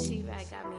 She right got me.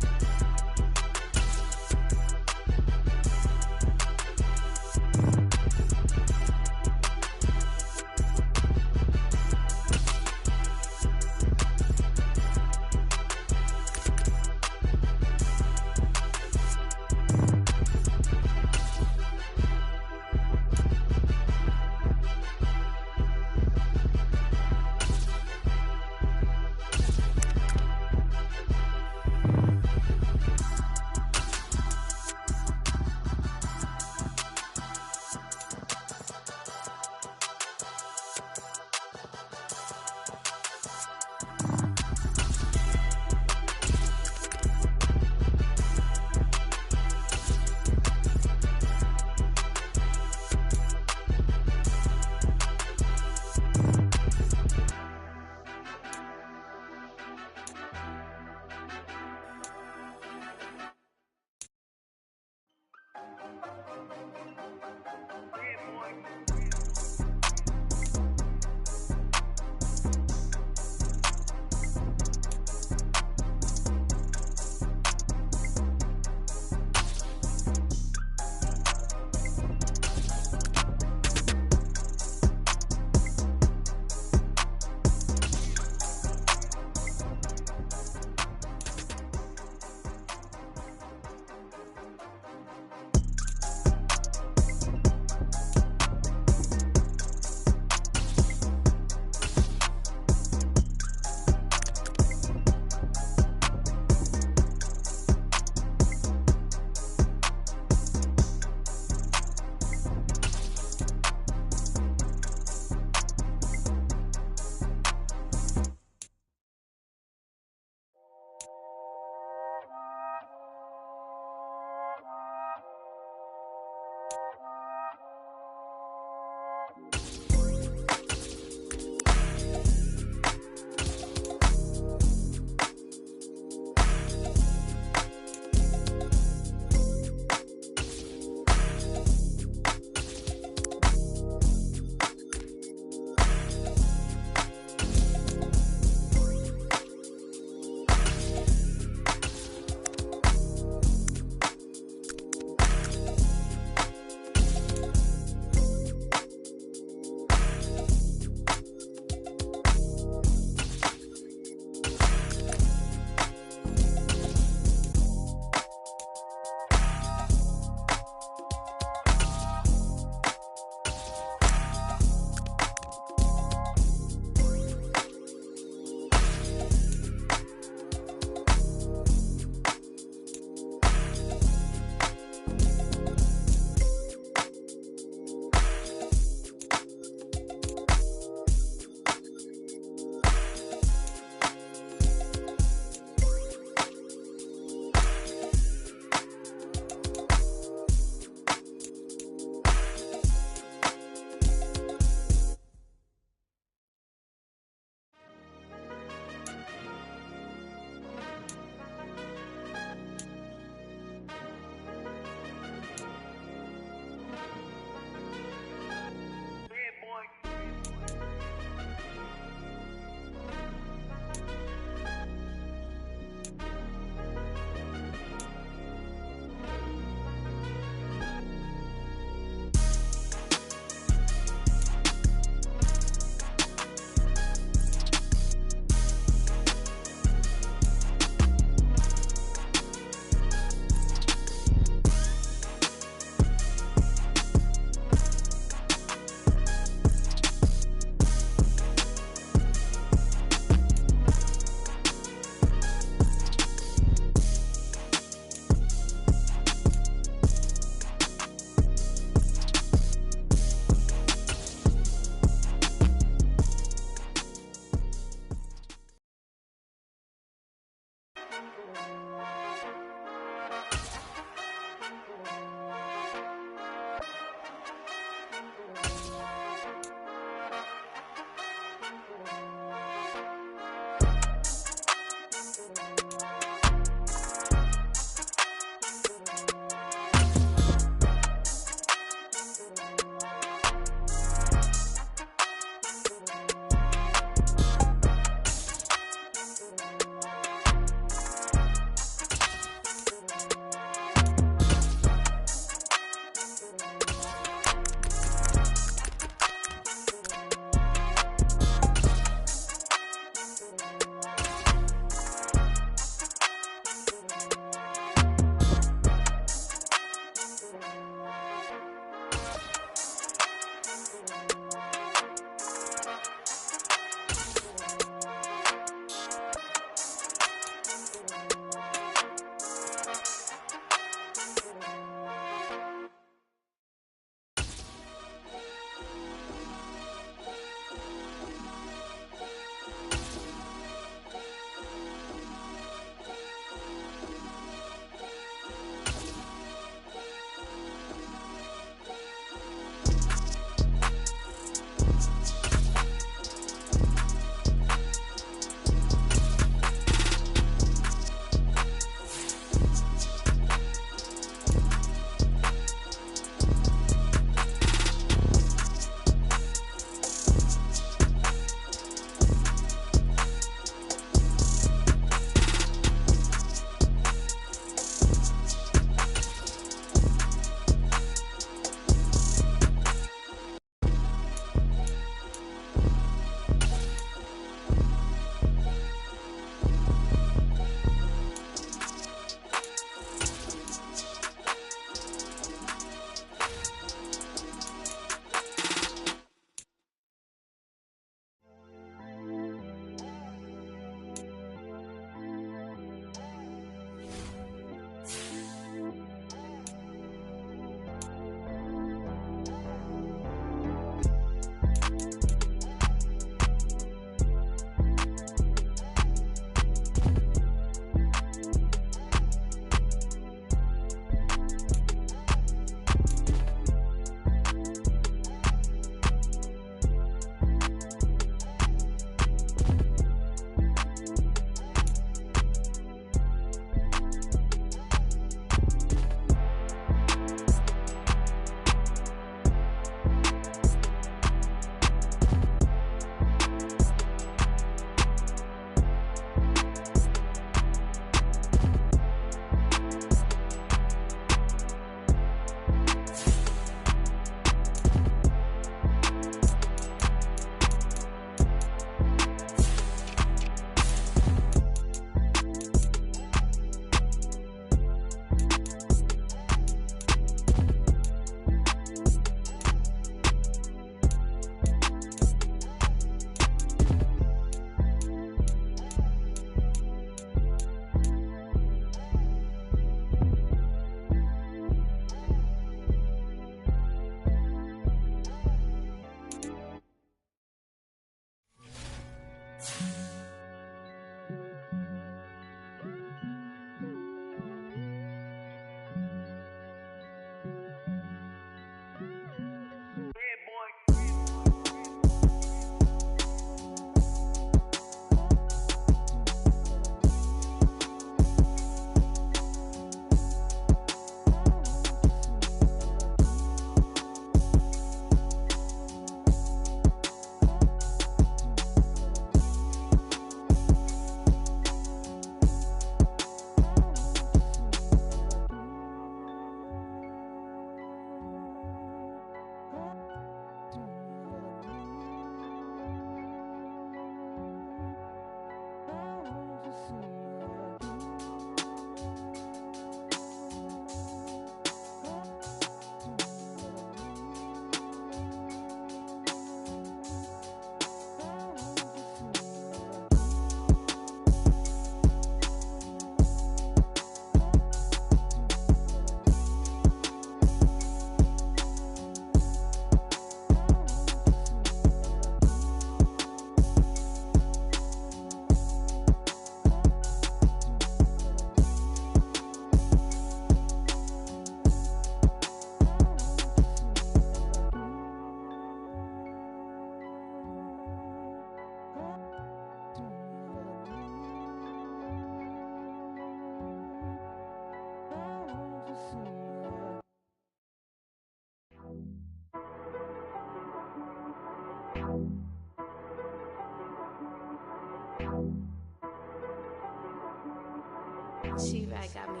She-Bag got me.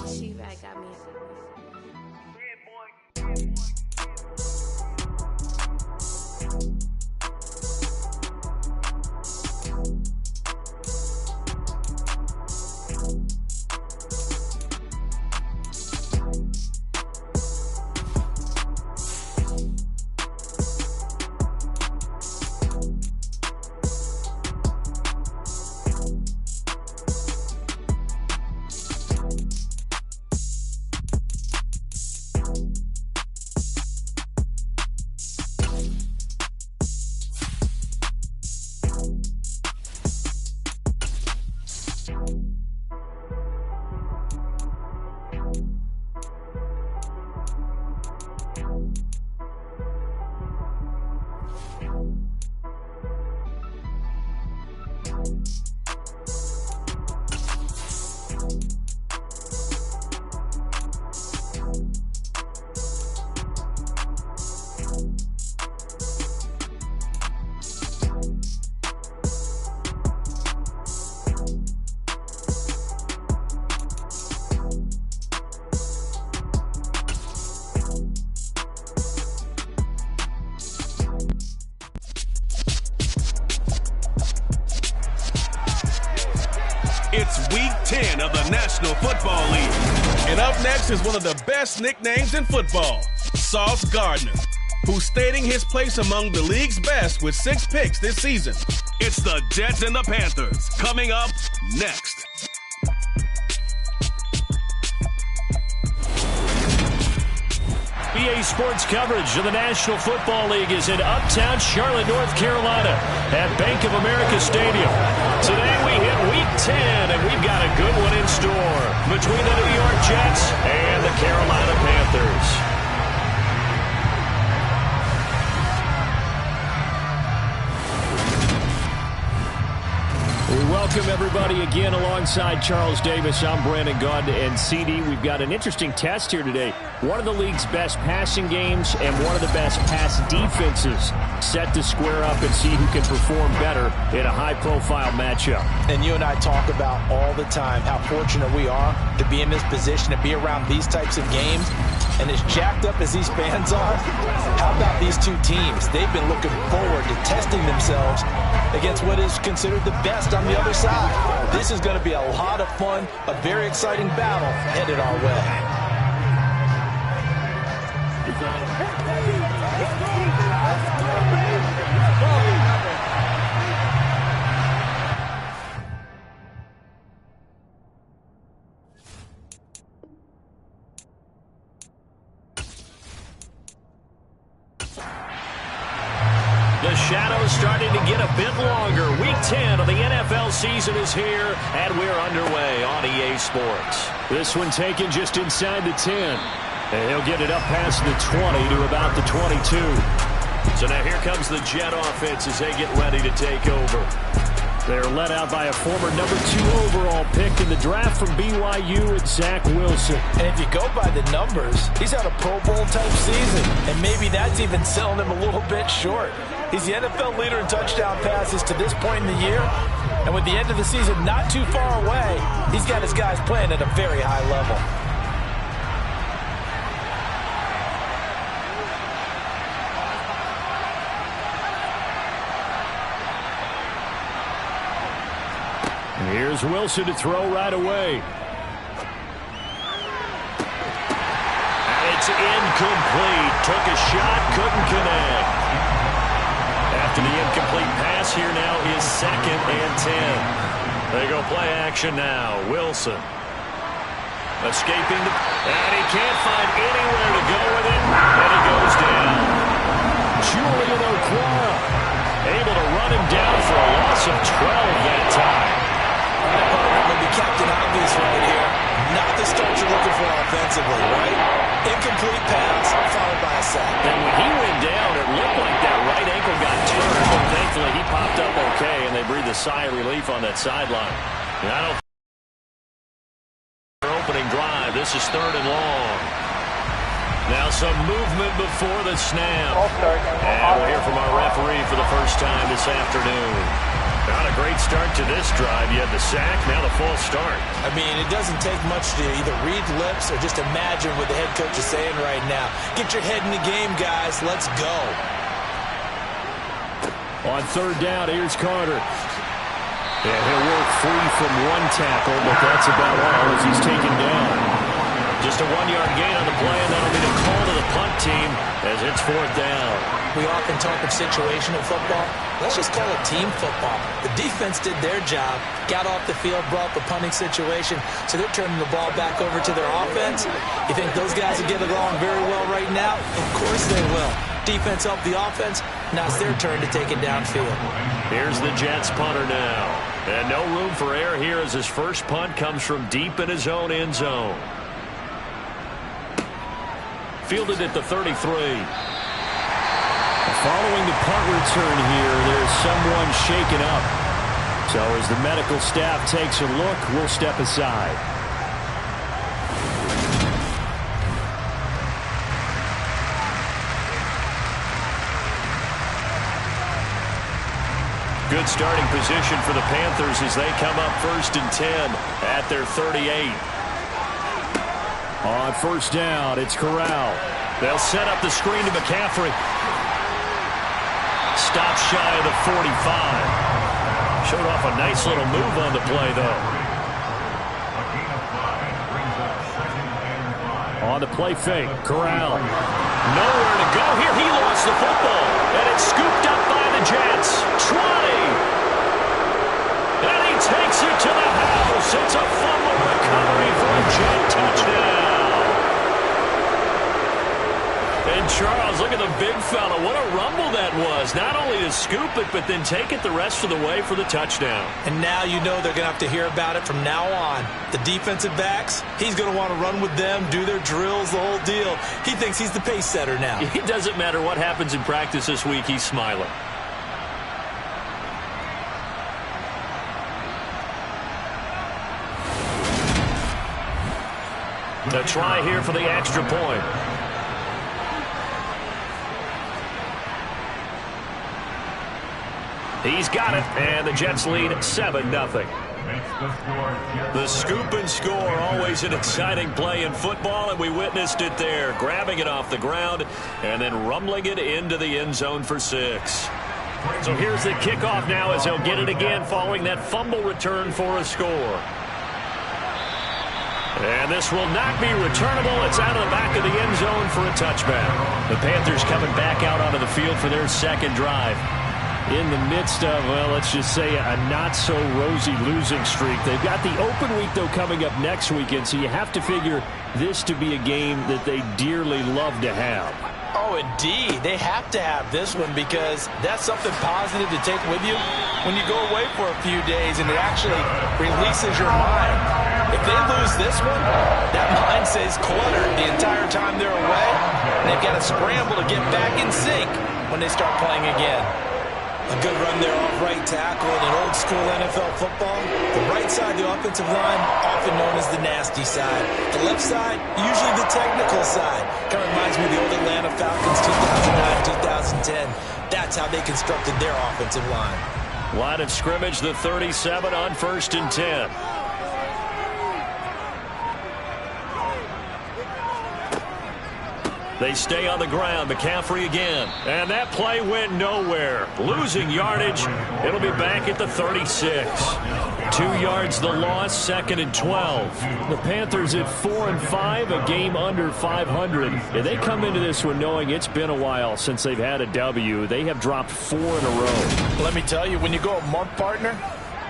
She-Rag got me. It's Week 10 of the National Football League. And up next is one of the best nicknames in football, Sauce Gardner, who's stating his place among the league's best with 6 picks this season. It's the Jets and the Panthers coming up next. EA Sports coverage of the National Football League is in uptown Charlotte, North Carolina at Bank of America Stadium. Today we hit Week 10, and we've got a good one in store between the New York Jets and the Carolina Panthers. We welcome everybody again alongside Charles Davis. I'm Brandon Gunn, and CD, we've got an interesting test here today. One of the league's best passing games and one of the best pass defenses set to square up and see who can perform better in a high-profile matchup. And you and I talk about all the time how fortunate we are to be in this position, to be around these types of games. And as jacked up as these fans are, how about these two teams? They've been looking forward to testing themselves against what is considered the best on the other side. This is going to be a lot of fun, a very exciting battle headed our way. The shadow's starting to get a bit longer. Week 10 of the NFL season is here, and we're underway on EA Sports. This one taken just inside the 10. And he'll get it up past the 20 to about the 22. So now here comes the Jet offense as they get ready to take over. They're led out by a former number 2 overall pick in the draft from BYU, and Zach Wilson. And if you go by the numbers, he's had a Pro Bowl type season, and maybe that's even selling him a little bit short. He's the NFL leader in touchdown passes to this point in the year, and with the end of the season not too far away, he's got his guys playing at a very high level. Here's Wilson to throw right away. And it's incomplete. Took a shot, couldn't connect. After the incomplete pass, here now is 2nd and 10. They go play action now. Wilson escaping the... And he can't find anywhere to go with it. And he goes down. Julian Okwara able to run him down for a loss of 12 that time. Maybe Captain Obvious right here. Not the start you're looking for offensively, right? Incomplete pass, followed by a sack. And when he went down, it looked like that right ankle got turned, but thankfully he popped up okay, and they breathed a sigh of relief on that sideline. And I don't opening drive. This is 3rd and long. Now some movement before the snap. And we'll hear from our referee for the first time this afternoon. Not a great start to this drive. You had the sack, now the false start. I mean, it doesn't take much to either read lips or just imagine what the head coach is saying right now. Get your head in the game, guys. Let's go. On third down, here's Carter. And he'll work free from one tackle, but that's about all as he's taken down. Just a 1-yard gain on the play, and that'll be the call to the punt team as it's fourth down. We often talk of situational football. Let's just call it team football. The defense did their job, got off the field, brought the punting situation, so they're turning the ball back over to their offense. You think those guys will get along very well right now? Of course they will. Defense helped the offense. Now it's their turn to take it downfield. Here's the Jets punter now. And no room for error here as his first punt comes from deep in his own end zone. Fielded at the 33. Following the punt return here, there's someone shaken up. So as the medical staff takes a look, we'll step aside. Good starting position for the Panthers as they come up 1st and 10 at their 38. On first down, it's Corral. They'll set up the screen to McCaffrey. Stop shy of the 45. Showed off a nice little move on the play, though. On the play fake, Corral. Nowhere to go here. He lost the football. And it's scooped up by the Jets. 20. And he takes it to the house. It's a fumble recovery for a Jet touchdown. And Charles, look at the big fella. What a rumble that was. Not only to scoop it, but then take it the rest of the way for the touchdown. And now you know they're going to have to hear about it from now on. The defensive backs, he's going to want to run with them, do their drills, the whole deal. He thinks he's the pace setter now. It doesn't matter what happens in practice this week. He's smiling. A try here for the extra point. He's got it, and the Jets lead 7-0. The scoop and score, always an exciting play in football, and we witnessed it there, grabbing it off the ground and then rumbling it into the end zone for 6. So here's the kickoff now as he'll get it again following that fumble return for a score. And this will not be returnable. It's out of the back of the end zone for a touchback. The Panthers coming back out onto the field for their second drive. In the midst of, well, let's just say a not-so-rosy losing streak. They've got the open week, though, coming up next weekend, so you have to figure this to be a game that they dearly love to have. Oh, indeed. They have to have this one because that's something positive to take with you when you go away for a few days, and it actually releases your mind. If they lose this one, that mind stays cluttered the entire time they're away, and they've got to scramble to get back in sync when they start playing again. A good run there off right tackle in an old-school NFL football. The right side, the offensive line, often known as the nasty side. The left side, usually the technical side. Kind of reminds me of the old Atlanta Falcons 2009-2010. That's how they constructed their offensive line. Line of scrimmage, the 37 on 1st and 10. They stay on the ground. McCaffrey again. And that play went nowhere. Losing yardage. It'll be back at the 36. 2 yards the loss, 2nd and 12. The Panthers at 4-5, a game under 500. And they come into this one knowing it's been a while since they've had a W. They have dropped 4 in a row. Let me tell you, when you go a month, partner,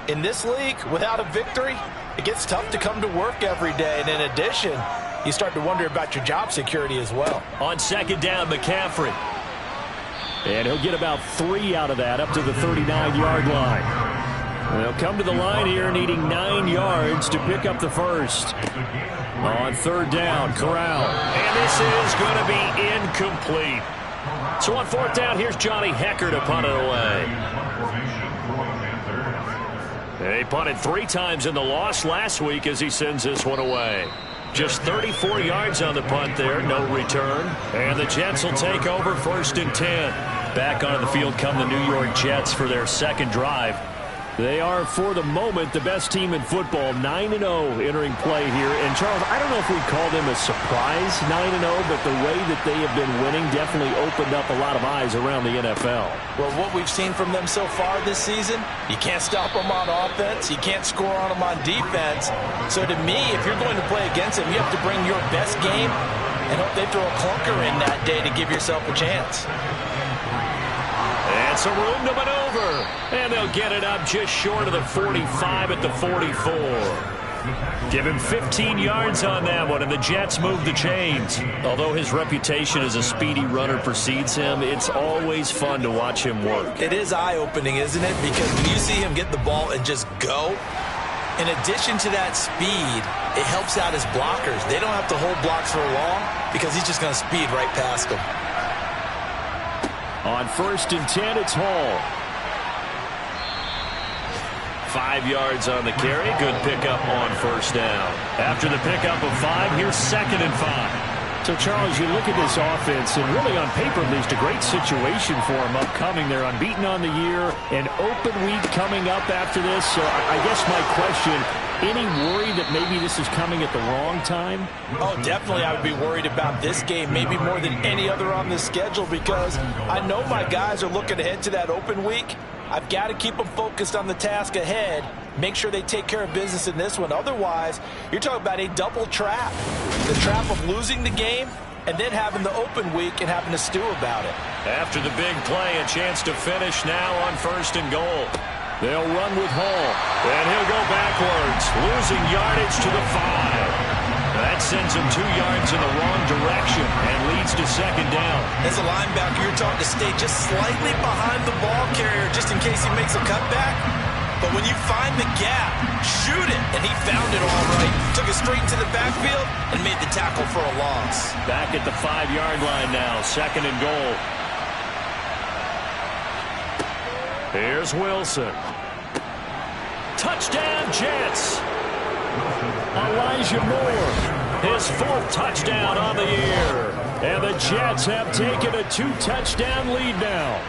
in this league, without a victory, it gets tough to come to work every day. And in addition, you start to wonder about your job security as well. On 2nd down, McCaffrey. And he'll get about 3 out of that up to the 39-yard line. And they'll come to the line here needing 9 yards to pick up the first. On 3rd down, Corral. And this is going to be incomplete. So on 4th down, here's Johnny Hecker to punt it away. They punted 3 times in the loss last week as he sends this one away. Just 34 yards on the punt there, no return. And the Jets will take over 1st and 10. Back onto the field come the New York Jets for their second drive. They are, for the moment, the best team in football, 9-0 entering play here. And, Charles, I don't know if we call them a surprise 9-0, but the way that they have been winning definitely opened up a lot of eyes around the NFL. Well, what we've seen from them so far this season, you can't stop them on offense. You can't score on them on defense. So, to me, if you're going to play against them, you have to bring your best game and hope they throw a clunker in that day to give yourself a chance. And some room to maneuver. And they'll get it up just short of the 45 at the 44. Give him 15 yards on that one, and the Jets move the chains. Although his reputation as a speedy runner precedes him, it's always fun to watch him work. It is eye-opening, isn't it? Because when you see him get the ball and just go, in addition to that speed, it helps out his blockers. They don't have to hold blocks for long because he's just going to speed right past them. On 1st and 10, it's Hall. 5 yards on the carry. Good pickup on 1st down. After the pickup of 5, here's 2nd and 5. So, Charles, you look at this offense, and really on paper, at least, a great situation for them upcoming. They're unbeaten on the year, an open week coming up after this. So I guess my question, any worry that maybe this is coming at the wrong time? Oh, definitely I would be worried about this game, maybe more than any other on the schedule, because I know my guys are looking ahead to that open week. I've got to keep them focused on the task ahead, make sure they take care of business in this one. Otherwise, you're talking about a double trap. The trap of losing the game and then having the open week and having to stew about it. After the big play, a chance to finish now on 1st and goal. They'll run with Hall, and he'll go backwards, losing yardage to the 5. That sends him 2 yards in the wrong direction and leads to 2nd down. As a linebacker, you're taught to stay just slightly behind the ball carrier just in case he makes a cutback. But when you find the gap, shoot it. And he found it all right. Took it straight into the backfield and made the tackle for a loss. Back at the 5-yard line now, 2nd and goal. Here's Wilson. Touchdown, Jets. Elijah Moore, his 4th touchdown on the year. And the Jets have taken a 2-touchdown lead now.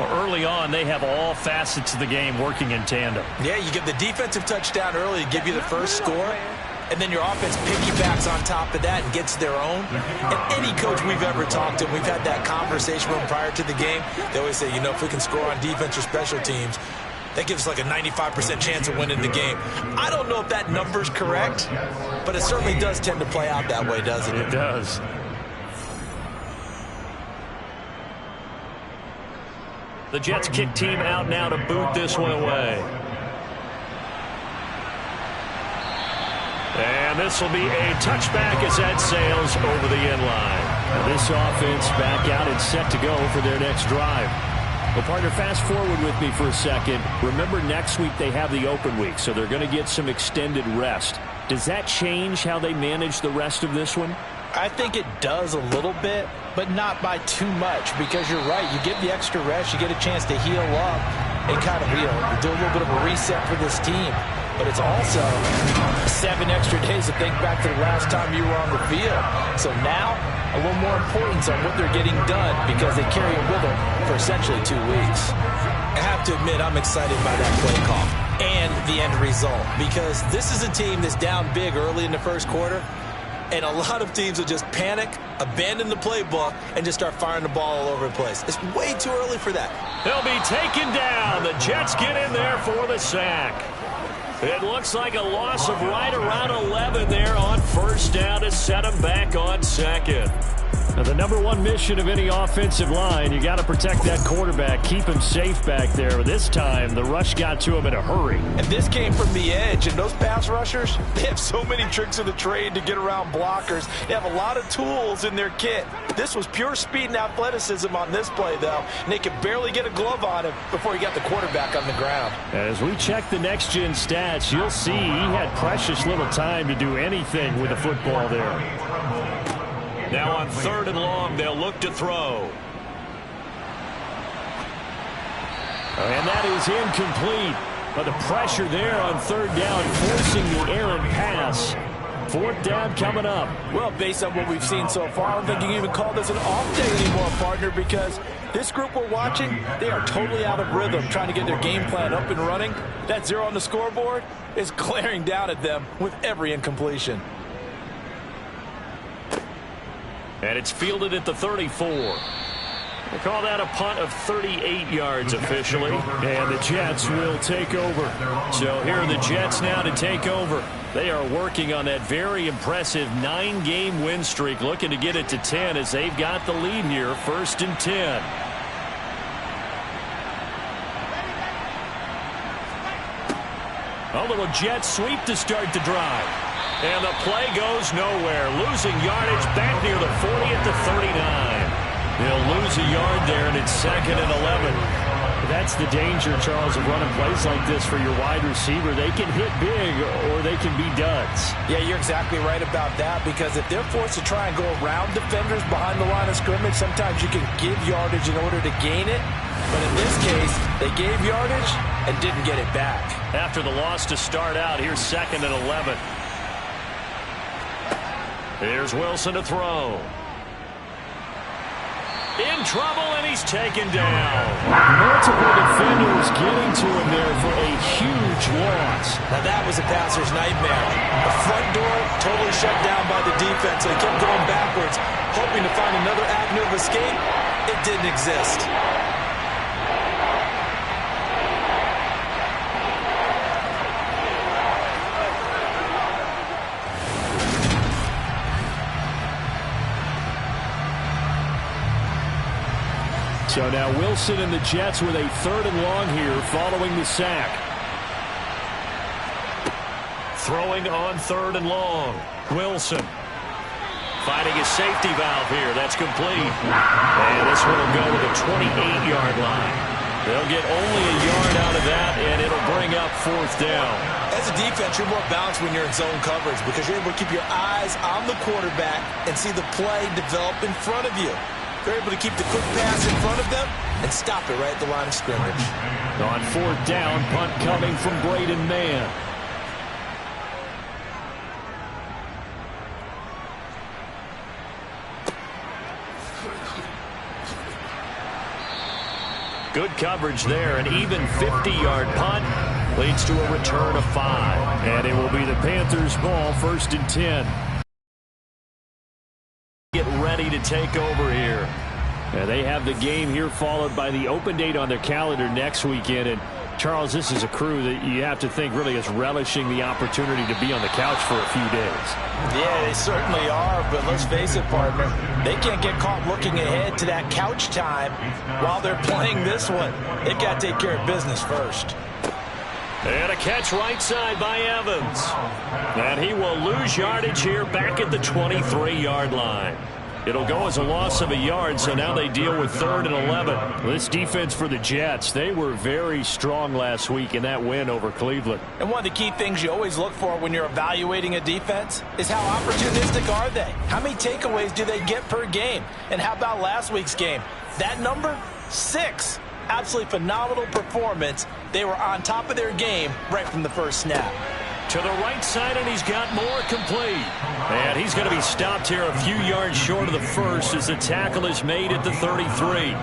Early on, they have all facets of the game working in tandem. Yeah, you give the defensive touchdown early to give you the first score, and then your offense piggybacks on top of that and gets their own. And any coach we've ever talked to, we've had that conversation with them prior to the game, they always say, you know, if we can score on defense or special teams, that gives us like a 95% chance of winning the game. I don't know if that number's correct, but it certainly does tend to play out that way, doesn't it? It does. The Jets kick team out now to boot this one away. And this will be a touchback as that sails over the end line. Now this offense back out and set to go for their next drive. Well, partner, fast forward with me for a second. Remember, next week they have the open week, so they're going to get some extended rest. Does that change how they manage the rest of this one? I think it does a little bit, but not by too much, because you're right. You get the extra rest, you get a chance to heal up and kind of do a little bit of a reset for this team. But it's also 7 extra days to think back to the last time you were on the field. So now, a little more importance on what they're getting done because they carry it with them for essentially 2 weeks. I have to admit, I'm excited by that play call and the end result, because this is a team that's down big early in the first quarter, and a lot of teams will just panic, abandon the playbook, and just start firing the ball all over the place. It's way too early for that. He'll be taken down. The Jets get in there for the sack. It looks like a loss of right around 11 there on 1st down to set him back on 2nd. Now, the #1 mission of any offensive line, you got to protect that quarterback, keep him safe back there. But this time, the rush got to him in a hurry. And this came from the edge, and those pass rushers, they have so many tricks of the trade to get around blockers. They have a lot of tools in their kit. This was pure speed and athleticism on this play, though, and they could barely get a glove on him before he got the quarterback on the ground. As we check the next-gen stats, you'll see he had precious little time to do anything with the football there. Now on 3rd and long, they'll look to throw. And that is incomplete. But the pressure there on 3rd down, forcing the errant pass. 4th down coming up. Well, based on what we've seen so far, I don't think you can even call this an off day anymore, partner, because This group we're watching, they are totally out of rhythm, trying to get their game plan up and running. That 0 on the scoreboard is glaring down at them with every incompletion. And it's fielded at the 34. They call that a punt of 38 yards officially. And the Jets will take over. So here are the Jets now to take over. They are working on that very impressive 9-game win streak, looking to get it to 10 as they've got the lead here, 1st and 10. A little jet sweep to start the drive. And the play goes nowhere. Losing yardage back near the 40 at the 39. They'll lose a yard there, and it's 2nd and 11. That's the danger, Charles, of running plays like this for your wide receiver. They can hit big or they can be duds. Yeah, you're exactly right about that, because if they're forced to try and go around defenders behind the line of scrimmage, sometimes you can give yardage in order to gain it. But in this case, they gave yardage and didn't get it back. After the loss to start out, here's 2nd and 11. Here's Wilson to throw. In trouble, and he's taken down. Multiple defenders getting to him there for a huge loss. Now that was a passer's nightmare. The front door totally shut down by the defense. They kept going backwards, hoping to find another avenue of escape. It didn't exist. So now Wilson and the Jets with a 3rd and long here following the sack. Throwing on 3rd and long. Wilson finding his safety valve here. That's complete. And this one will go to the 28-yard line. They'll get only a yard out of that, and it'll bring up 4th down. As a defense, you're more balanced when you're in zone coverage because you're able to keep your eyes on the quarterback and see the play develop in front of you. They're able to keep the quick pass in front of them and stop it right at the line of scrimmage. On 4th down, punt coming from Braden Mann. Good coverage there. An even 50-yard punt leads to a return of 5. And it will be the Panthers' ball, 1st and 10. Get ready to take over here. And they have the game here followed by the open date on their calendar next weekend. And Charles, this is a crew that you have to think really is relishing the opportunity to be on the couch for a few days. Yeah, they certainly are, but let's face it, partner, they can't get caught looking ahead to that couch time while they're playing this one. They've got to take care of business first. And a catch right side by Evans. And he will lose yardage here back at the 23-yard line. It'll go as a loss of a yard, so now they deal with 3rd and 11. This defense for the Jets, they were very strong last week in that win over Cleveland. And one of the key things you always look for when you're evaluating a defense is how opportunistic are they? How many takeaways do they get per game? And how about last week's game? That number? 6. Absolutely phenomenal performance. They were on top of their game right from the first snap. To the right side, and he's got more complete. And he's going to be stopped here a few yards short of the first as the tackle is made at the 33.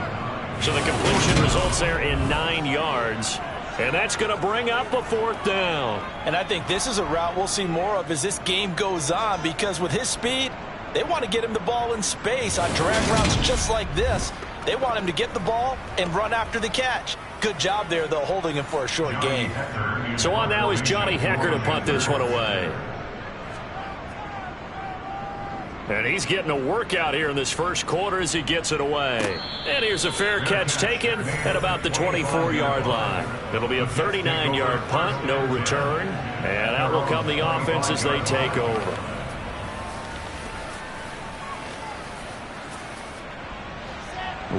So the completion results there in 9 yards. And that's going to bring up a 4th down. And I think this is a route we'll see more of as this game goes on, because with his speed, they want to get him the ball in space on drag routes just like this. They want him to get the ball and run after the catch. Good job there, though, holding him for a short gain. So on now is Johnny Hecker to punt this one away. And he's getting a workout here in this first quarter as he gets it away. And here's a fair catch taken at about the 24-yard line. It'll be a 39-yard punt, no return. And out will come the offense as they take over.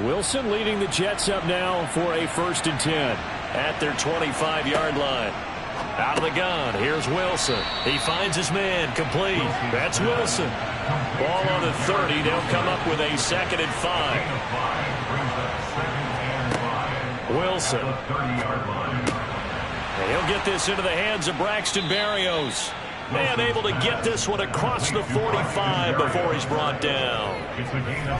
Wilson leading the Jets up now for a 1st and 10 at their 25-yard line. Out of the gun, here's Wilson. He finds his man, complete. That's Wilson. Ball on the 30. They'll come up with a 2nd and 5. Wilson. And he'll get this into the hands of Braxton Berrios. And able to get this one across the 45 before he's brought down.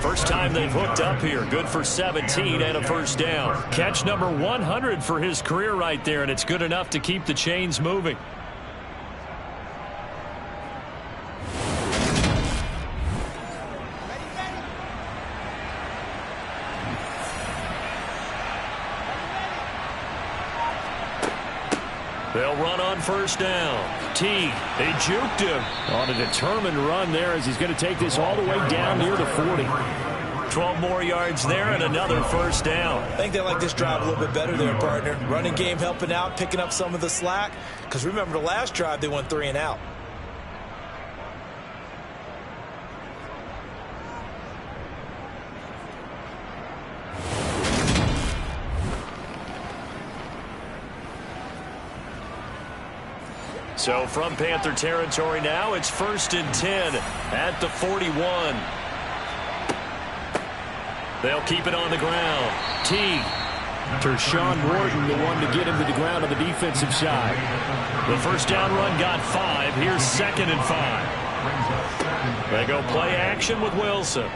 First time they've hooked up here. Good for 17 and a first down. Catch number 100 for his career right there, and it's good enough to keep the chains moving. They'll run on first down. Teague, they juked him. On a determined run there as he's going to take this all the way down near the 40. 12 more yards there and another first down. I think they like this drive a little bit better there, partner. Running game helping out, picking up some of the slack. Because remember the last drive, they went 3 and out. So from Panther territory now, it's 1st and 10 at the 41. They'll keep it on the ground. Teague. Tershawn Wharton, the one to get him to the ground on the defensive side. The first down run got 5. Here's 2nd and 5. They go play action with Wilson.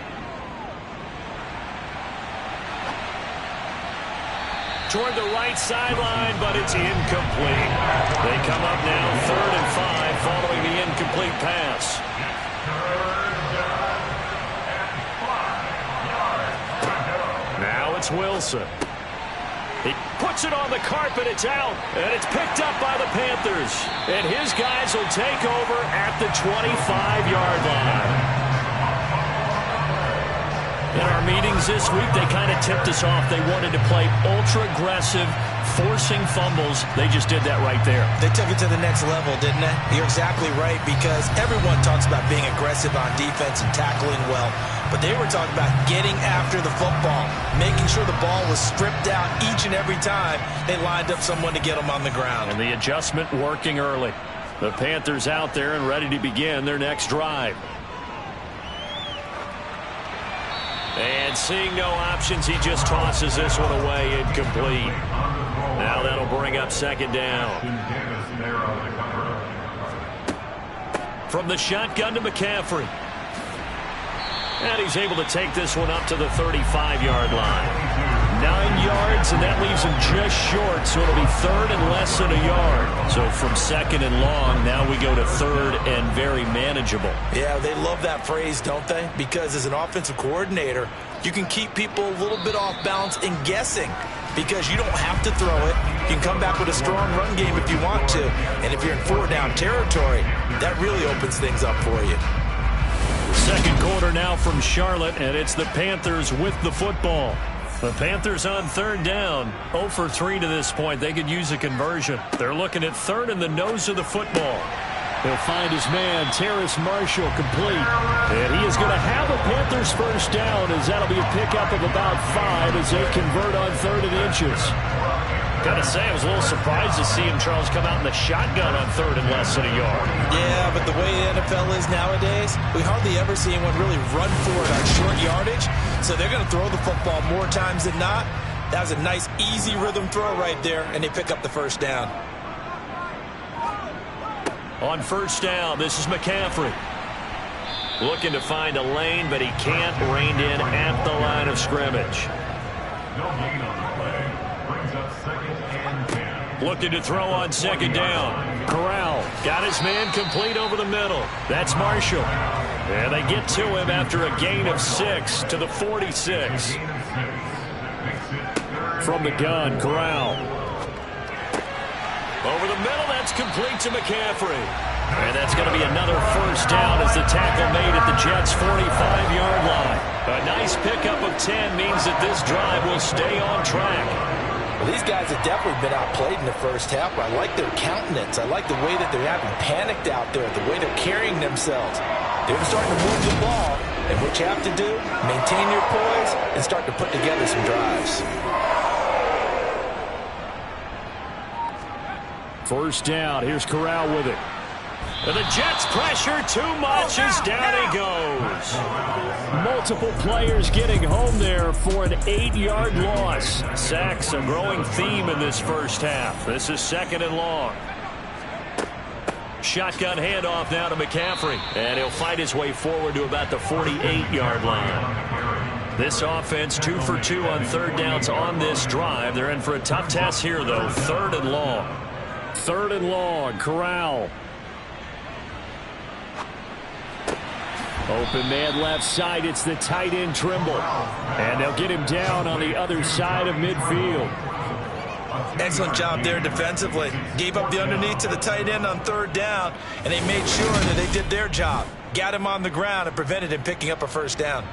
Toward the right sideline, but it's incomplete. They come up now 3rd and 5 following the incomplete pass. Now it's Wilson. He puts it on the carpet. It's out, and it's picked up by the Panthers. And his guys will take over at the 25-yard line. In our meetings this week, they kind of tipped us off. They wanted to play ultra-aggressive, forcing fumbles. They just did that right there. They took it to the next level, didn't they? You're exactly right, because everyone talks about being aggressive on defense and tackling well. But they were talking about getting after the football, making sure the ball was stripped out each and every time they lined up someone to get them on the ground. And the adjustment working early. The Panthers out there and ready to begin their next drive. And seeing no options, he just tosses this one away, incomplete. Now that'll bring up 2nd down. From the shotgun to McCaffrey. And he's able to take this one up to the 35-yard line. 9 yards, and that leaves him just short, so it'll be 3rd and less than a yard. So from 2nd and long, now we go to 3rd and very manageable. Yeah, they love that phrase, don't they? Because as an offensive coordinator, you can keep people a little bit off balance and guessing, because you don't have to throw it. You can come back with a strong run game if you want to. And if you're in 4-down territory, that really opens things up for you. Second quarter now from Charlotte, and it's the Panthers with the football. The Panthers on 3rd down, 0 for 3 to this point. They could use a conversion. They're looking at 3rd in the nose of the football. He'll find his man, Terrace Marshall, complete. And he is going to have a Panthers first down, as that'll be a pickup of about 5 as they convert on 3rd and inches. Gotta say, I was a little surprised to see him, Charles, come out in the shotgun on 3rd and less than a yard. Yeah, but the way the NFL is nowadays, we hardly ever see anyone really run for it on short yardage. So they're going to throw the football more times than not. That was a nice, easy rhythm throw right there, and they pick up the first down. On first down, this is McCaffrey. Looking to find a lane, but he can't. Reined in at the line of scrimmage. Looking to throw on 2nd down. Corral got his man complete over the middle. That's Marshall. And they get to him after a gain of 6 to the 46. From the gun, Corral. Over the middle, that's complete to McCaffrey. And that's going to be another first down as the tackle made at the Jets' 45-yard line. A nice pickup of 10 means that this drive will stay on track. Well, these guys have definitely been outplayed in the first half. I like their countenance. I like the way that they're having panicked out there, the way they're carrying themselves. They're starting to move the ball, and what you have to do, maintain your poise and start to put together some drives. First down. Here's Corral with it. And the Jets pressure too much as down he goes. Multiple players getting home there for an 8-yard loss. Sacks a growing theme in this first half. This is 2nd and long. Shotgun handoff now to McCaffrey. And he'll fight his way forward to about the 48-yard line. This offense 2 for 2 on third downs on this drive. They're in for a tough test here, though. 3rd and long. 3rd and long. Corral. Open man left side. It's the tight end Trimble. And they'll get him down on the other side of midfield. Excellent job there defensively. Gave up the underneath to the tight end on 3rd down, and they made sure that they did their job. Got him on the ground and prevented him picking up a 1st down.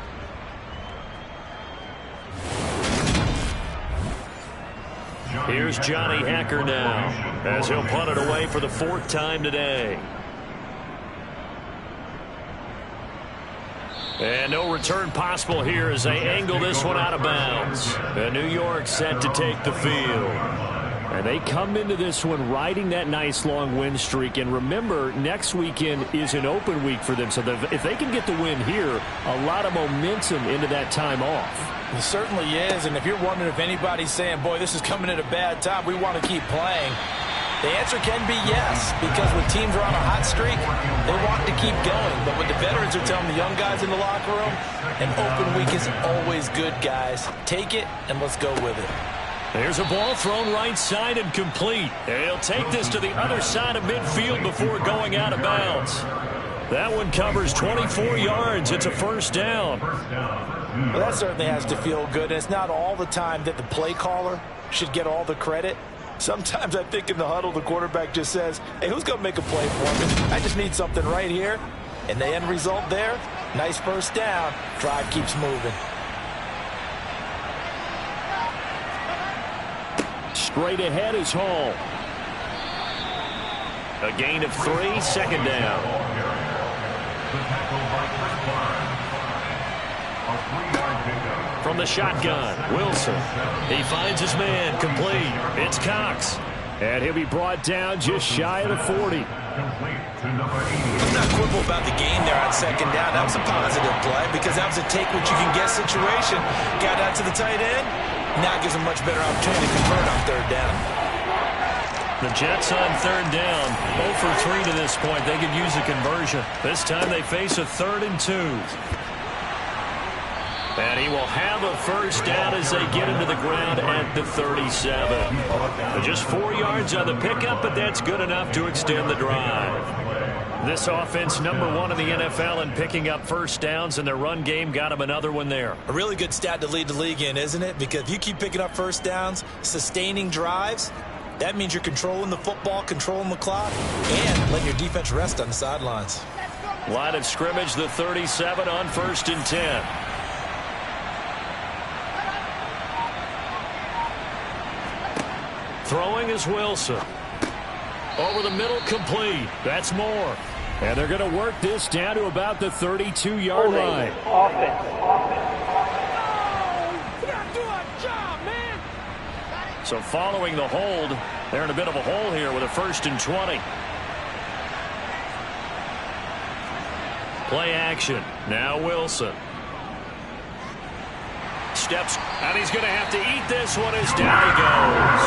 Here's Johnny Hacker now, as he'll punt it away for the 4th time today. And no return possible here as they angle this one out of bounds. And New York set to take the field. And they come into this one riding that nice long win streak. And remember, next weekend is an open week for them. So if they can get the win here, a lot of momentum into that time off. It certainly is. And if you're wondering if anybody's saying, boy, this is coming at a bad time, we want to keep playing, the answer can be yes, because when teams are on a hot streak, they want to keep going. But what the veterans are telling the young guys in the locker room, an open week is always good, guys. Take it, and let's go with it. There's a ball thrown right side and complete. He'll take this to the other side of midfield before going out of bounds. That one covers 24 yards. It's a 1st down. Well, that certainly has to feel good. And it's not all the time that the play caller should get all the credit. Sometimes I think in the huddle, the quarterback just says, hey, who's going to make a play for me? I just need something right here. And the end result there, nice 1st down. Drive keeps moving. Straight ahead is Hall. A gain of 3, 2nd down. From the shotgun, Wilson. He finds his man, complete. It's Cox. And he'll be brought down just shy of the 40. Let's not quibble about the gain there on 2nd down. That was a positive play because that was a take-what-you-can-get situation. Got out to the tight end. Now gives him much better opportunity to convert on 3rd down. The Jets on 3rd down. 0 for 3 to this point. They could use a conversion. This time they face a 3rd and 2. And he will have a 1st down as they get into the ground at the 37. Just 4 yards on the pickup, but that's good enough to extend the drive. This offense #1 in the NFL in picking up 1st downs, and their run game got them another one there. A really good stat to lead the league in, isn't it? Because if you keep picking up 1st downs, sustaining drives, that means you're controlling the football, controlling the clock, and letting your defense rest on the sidelines. Line of scrimmage, the 37 on 1st and 10. Throwing is Wilson. Over the middle, complete. That's more. And they're going to work this down to about the 32-yard line. So following the hold, they're in a bit of a hole here with a 1st and 20. Play action. Now Wilson. Steps, and he's going to have to eat this one as down he goes.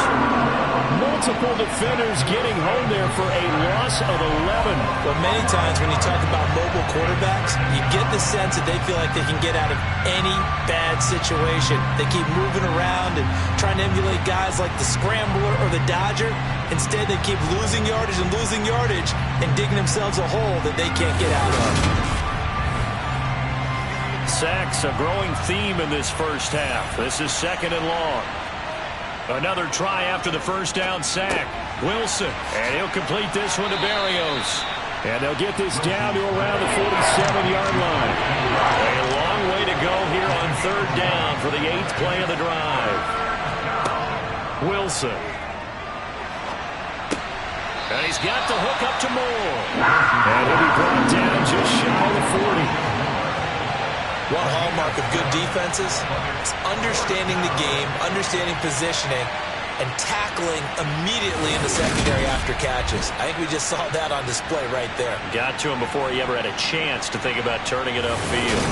Multiple defenders getting home there for a loss of 11. Well, many times when you talk about mobile quarterbacks, you get the sense that they feel like they can get out of any bad situation. They keep moving around and trying to emulate guys like the Scrambler or the Dodger. Instead, they keep losing yardage and digging themselves a hole that they can't get out of. Sacks, a growing theme in this 1st half. This is 2nd and long. Another try after the 1st down sack. Wilson, and he'll complete this one to Berrios. And they'll get this down to around the 47-yard line. A long way to go here on 3rd down for the 8th play of the drive. Wilson. And he's got the hook up to Moore. And he'll be brought down just shy of the 40. One hallmark of good defenses is understanding the game, understanding positioning, and tackling immediately in the secondary after catches. I think we just saw that on display right there. Got to him before he ever had a chance to think about turning it upfield.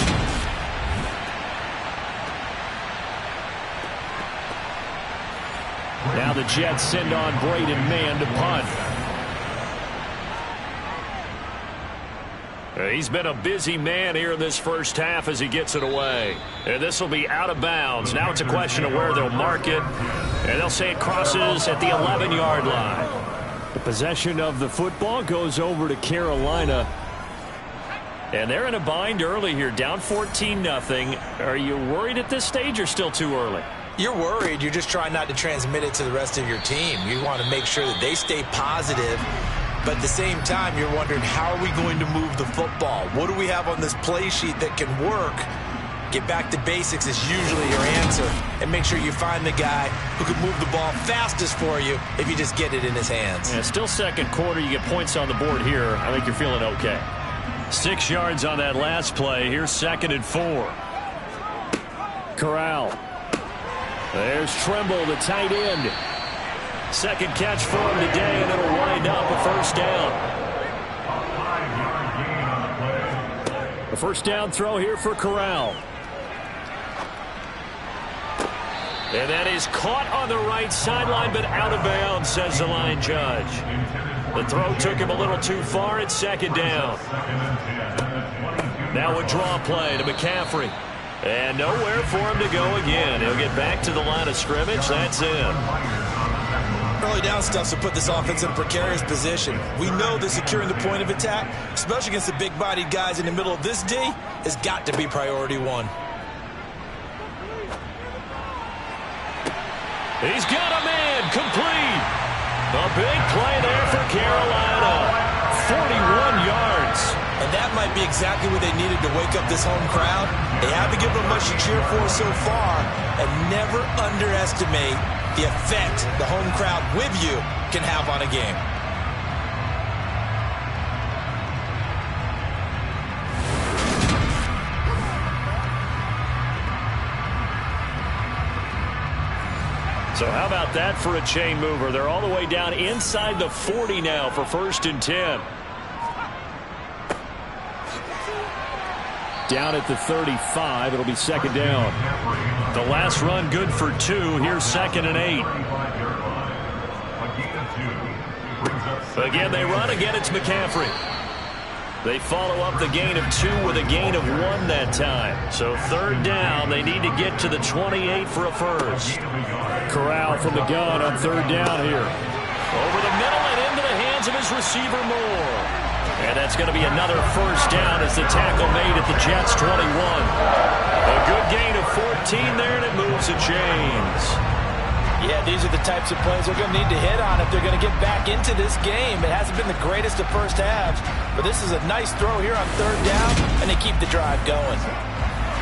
Now the Jets send on Braden Mann to punt. He's been a busy man here in this first half as he gets it away. And this will be out of bounds. Now it's a question of where they'll mark it. And they'll say it crosses at the 11-yard line. The possession of the football goes over to Carolina. And they're in a bind early here, down 14-0. Are you worried at this stage or still too early? You're worried. You're just trying not to transmit it to the rest of your team. You want to make sure that they stay positive. But at the same time, you're wondering, how are we going to move the football? What do we have on this play sheet that can work? Get back to basics is usually your answer. And make sure you find the guy who can move the ball fastest for you if you just get it in his hands. Yeah, still second quarter. You get points on the board here. I think you're feeling okay. 6 yards on that last play. Here's 2nd and 4. Corral. There's Trimble, the tight end. Second catch for him today, and it'll wind up a first down. A first down throw here for Corral. And that is caught on the right sideline, but out of bounds, says the line judge. The throw took him a little too far. It's 2nd down. Now a draw play to McCaffrey. And nowhere for him to go again. He'll get back to the line of scrimmage. That's in. Early down stuff to put this offense in a precarious position. We know that securing the point of attack, especially against the big-bodied guys in the middle of this D, has got to be priority one. He's got a man complete. A big play there for Carolina. 41 yards. And that might be exactly what they needed to wake up this home crowd. They haven't given them much to cheer for so far. And never underestimate the effect the home crowd with you can have on a game. So how about that for a chain mover? They're all the way down inside the 40 now for 1st and 10. Down at the 35. It'll be 2nd down. The last run good for 2. Here's 2nd and 8. Again, they run. Again, it's McCaffrey. They follow up the gain of 2 with a gain of 1 that time. So 3rd down. They need to get to the 28 for a first. Corral from the gun on 3rd down here. Over the middle and into the hands of his receiver, Moore. And that's going to be another first down as the tackle made at the Jets' 21. A good gain of 14 there, and it moves the chains. Yeah, these are the types of plays they're going to need to hit on if they're going to get back into this game. It hasn't been the greatest of first halves, but this is a nice throw here on 3rd down, and they keep the drive going.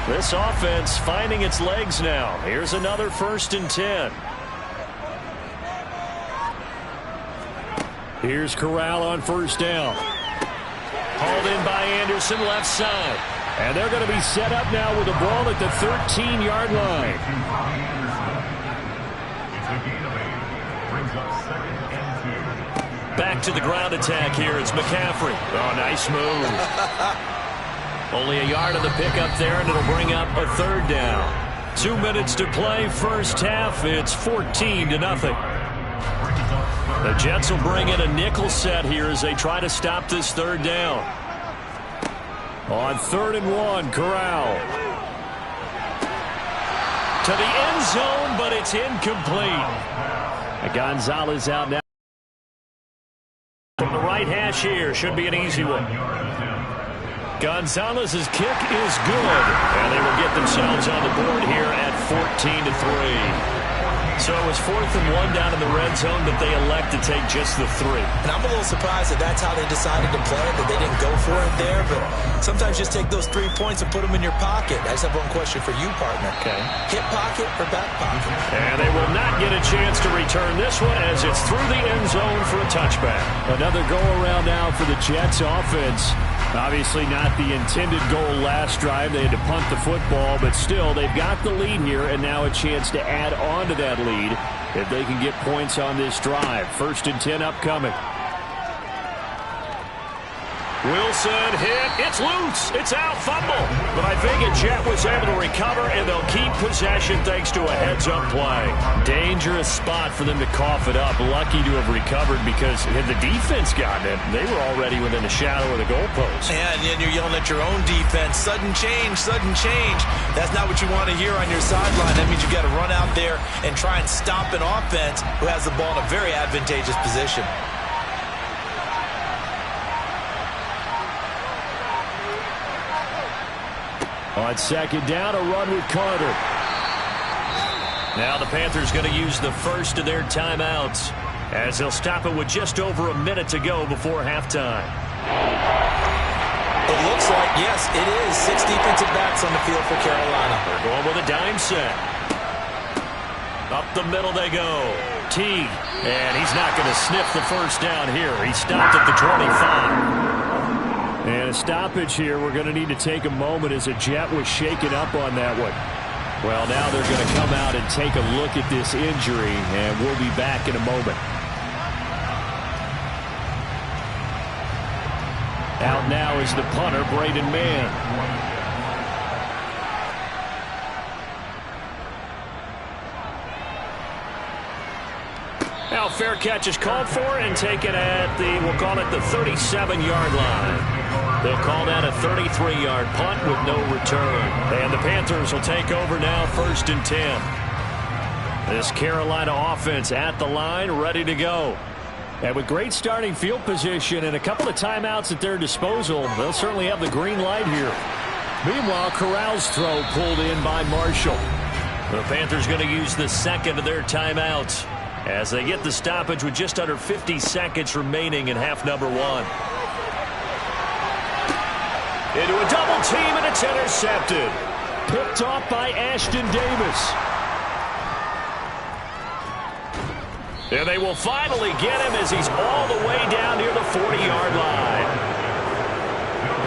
This offense finding its legs now. Here's another 1st and 10. Here's Corral on 1st down. Hauled in by Anderson, left side. And they're going to be set up now with the ball at the 13-yard line. Back to the ground attack here. It's McCaffrey. Oh, nice move. Only a yard of the pickup there, and it'll bring up a 3rd down. 2 minutes to play, first half. It's 14-0. The Jets will bring in a nickel set here as they try to stop this 3rd down. On 3rd and 1, Corral. To the end zone, but it's incomplete. Gonzalez out now. From the right hash here, should be an easy one. Gonzalez's kick is good, and they will get themselves on the board here at 14-3. So it was 4th and 1 down in the red zone, but they elect to take just the 3. And I'm a little surprised that that's how they decided to play it, that they didn't go for it there. But sometimes just take those 3 points and put them in your pocket. I just have one question for you, partner. Okay. Hip pocket or back pocket? And they will not get a chance to return this one as it's through the end zone for a touchback. Another go-around now for the Jets offense. Obviously not the intended goal last drive. They had to punt the football, but still they've got the lead here and now a chance to add on to that lead if they can get points on this drive. 1st and 10 upcoming. Wilson hit. It's loose. It's out. Fumble. But I think a Jet was able to recover, and they'll keep possession thanks to a heads-up play. Dangerous spot for them to cough it up. Lucky to have recovered because had the defense gotten it, they were already within the shadow of the goalpost. Yeah, and then you're yelling at your own defense. Sudden change, sudden change. That's not what you want to hear on your sideline. That means you've got to run out there and try and stop an offense who has the ball in a very advantageous position. On second down, a run with Carter. Now the Panthers going to use the first of their timeouts as they'll stop it with just over a minute to go before halftime. It looks like, yes, it is 6 defensive backs on the field for Carolina. They're going with a dime set. Up the middle they go. Teague, and he's not going to sniff the first down here. He stopped at the 25. And a stoppage here. We're going to need to take a moment as a Jet was shaken up on that one. Well, now they're going to come out and take a look at this injury, and we'll be back in a moment. Out now is the punter, Braden Mann. Now fair catch is called for and taken at the, we'll call it the 37-yard line. They'll call that a 33-yard punt with no return. And the Panthers will take over now, 1st and 10. This Carolina offense at the line, ready to go. And with great starting field position and a couple of timeouts at their disposal, they'll certainly have the green light here. Meanwhile, Corral's throw pulled in by Marshall. The Panthers going to use the second of their timeouts as they get the stoppage with just under 50 seconds remaining in half number 1. Into a double team, and it's intercepted. Picked off by Ashton Davis. And they will finally get him as he's all the way down near the 40-yard line.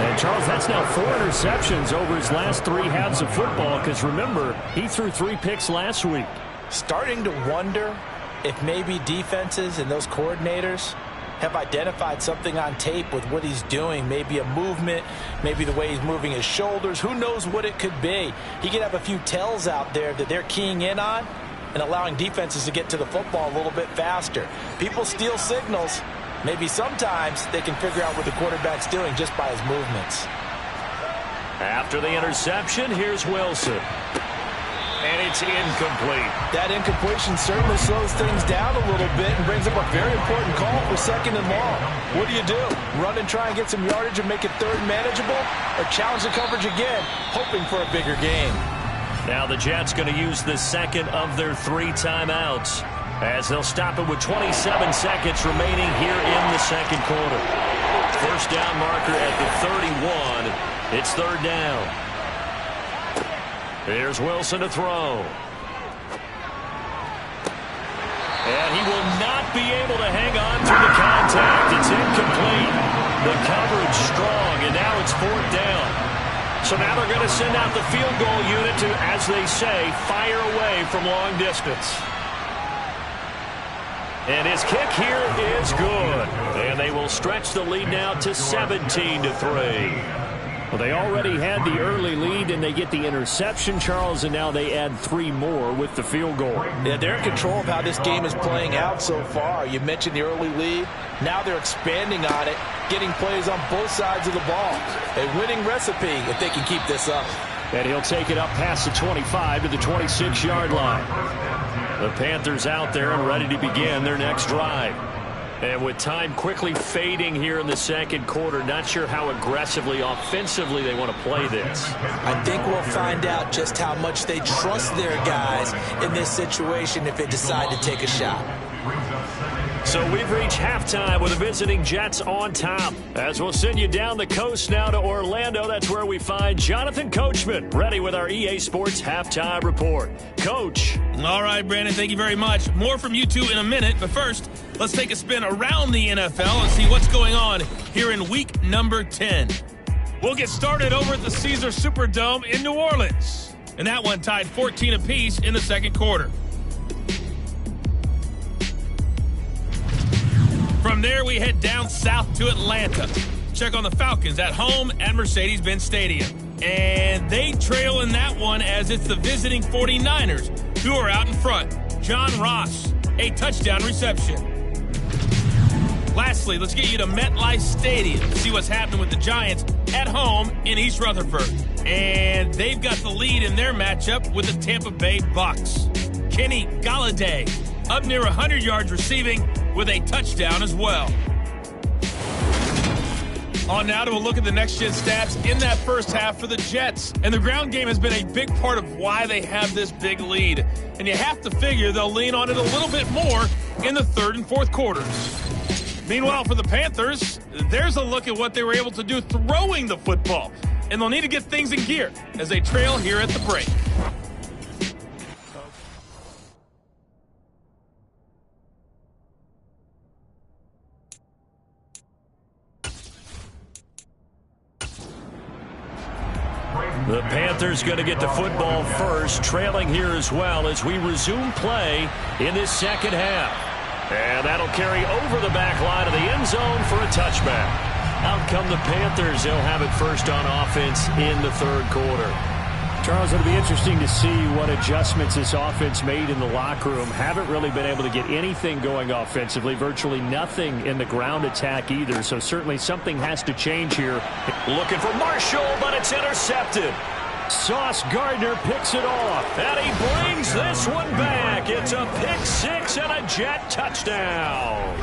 And, Charles, that's now 4 interceptions over his last 3 halves of football because, remember, he threw 3 picks last week. Starting to wonder if maybe defenses and those coordinators have identified something on tape with what he's doing. Maybe a movement, maybe the way he's moving his shoulders. Who knows what it could be? He could have a few tells out there that they're keying in on and allowing defenses to get to the football a little bit faster. People steal signals. Maybe sometimes they can figure out what the quarterback's doing just by his movements. After the interception, here's Wilson. And it's incomplete. That incompletion certainly slows things down a little bit and brings up a very important call for 2nd and long. What do? Run and try and get some yardage and make it 3rd and manageable? Or challenge the coverage again, hoping for a bigger gain? Now the Jets going to use the second of their 3 timeouts as they'll stop it with 27 seconds remaining here in the second quarter. First down marker at the 31. It's 3rd down. Here's Wilson to throw. And he will not be able to hang on through the contact. It's incomplete. The coverage strong, and now it's 4th down. So now they're going to send out the field goal unit to, as they say, fire away from long distance. And his kick here is good. And they will stretch the lead now to 17-3. Well, they already had the early lead, and they get the interception, Charles, and now they add 3 more with the field goal. Yeah, they're in control of how this game is playing out so far. You mentioned the early lead. Now they're expanding on it, getting plays on both sides of the ball. A winning recipe if they can keep this up. And he'll take it up past the 25 to the 26-yard line. The Panthers out there and ready to begin their next drive. And with time quickly fading here in the second quarter, not sure how aggressively, offensively they want to play this. I think we'll find out just how much they trust their guys in this situation if they decide to take a shot. So we've reached halftime with the visiting Jets on top. As we'll send you down the coast now to Orlando, that's where we find Jonathan Coachman, ready with our EA Sports Halftime Report. Coach. All right, Brandon, thank you very much. More from you two in a minute, but first, let's take a spin around the NFL and see what's going on here in week number 10. We'll get started over at the Caesars Superdome in New Orleans. And that one tied 14 apiece in the second quarter. From there, we head down south to Atlanta. check on the Falcons at home at Mercedes-Benz Stadium. And they trail in that one as it's the visiting 49ers who are out in front. John Ross, a touchdown reception. Lastly, let's get you to MetLife Stadium to see what's happening with the Giants at home in East Rutherford. And they've got the lead in their matchup with the Tampa Bay Bucks. Kenny Galladay up near 100 yards receiving with a touchdown as well. On now to a look at the next-gen stats in that first half for the Jets. And the ground game has been a big part of why they have this big lead. And you have to figure they'll lean on it a little bit more in the third and fourth quarters. Meanwhile, for the Panthers, there's a look at what they were able to do throwing the football. And they'll need to get things in gear as they trail here at the break. The Panthers going to get the football first, trailing here as well as we resume play in this second half. And that'll carry over the back line of the end zone for a touchback. Out come the Panthers. They'll have it first on offense in the third quarter. Charles, it'll be interesting to see what adjustments this offense made in the locker room. Haven't really been able to get anything going offensively, virtually nothing in the ground attack either. So certainly something has to change here. Looking for Marshall, but it's intercepted. Sauce Gardner picks it off. And he brings this one back. It's a pick six and a Jet touchdown.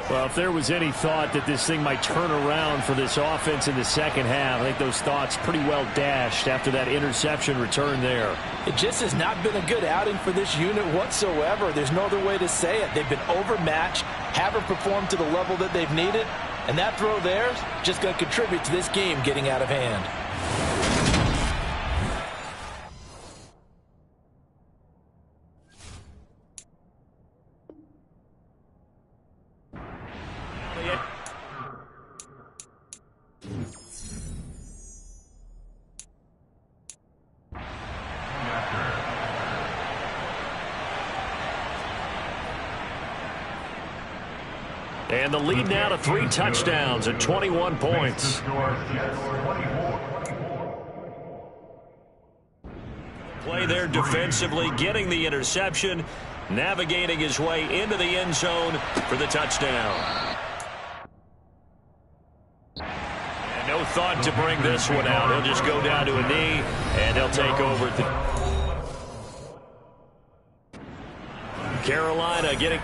Well, if there was any thought that this thing might turn around for this offense in the second half, I think those thoughts pretty well dashed after that interception return there. It just has not been a good outing for this unit whatsoever. There's no other way to say it. They've been overmatched, haven't performed to the level that they've needed, and that throw there is just going to contribute to this game getting out of hand. And the lead now to 3 touchdowns at 21 points. Play there defensively, getting the interception, navigating his way into the end zone for the touchdown. And no thought to bring this one out. He'll just go down to a knee, and they'll take over. Carolina getting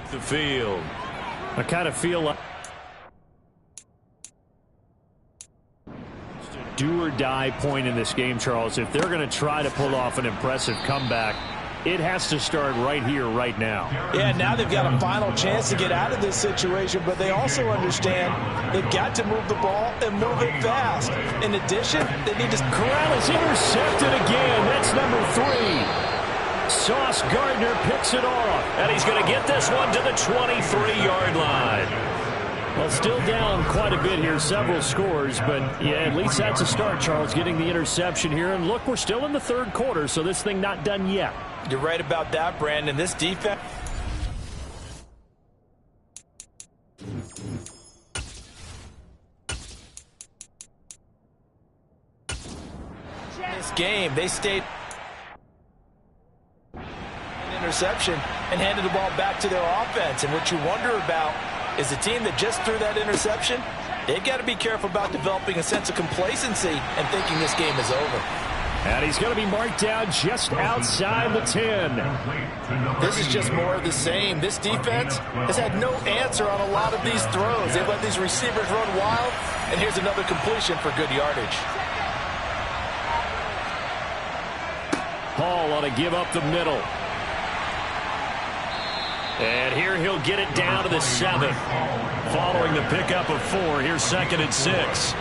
the field. I kind of feel like do-or-die point in this game, Charles. If they're going to try to pull off an impressive comeback, it has to start right here, right now. Yeah, now they've got a final chance to get out of this situation, but they also understand they've got to move the ball and move it fast. In addition, they need to... Corral is intercepted again. That's number 3. Sauce Gardner picks it off. And he's going to get this one to the 23-yard line. Well, still down quite a bit here, several scores, but yeah, at least that's a start, Charles, getting the interception here. And look, we're still in the third quarter, so this thing not done yet. You're right about that, Brandon. This defense... This game, they stayed... interception and handed the ball back to their offense. And what you wonder about is the team that just threw that interception, they've got to be careful about developing a sense of complacency and thinking this game is over. And he's going to be marked down just outside the 10. This is just more of the same. This defense has had no answer on a lot of these throws. They've let these receivers run wild, and here's another completion for good yardage. Hall ought to give up the middle. And here he'll get it down to the 7. Following the pickup of 4, here's 2nd and 6.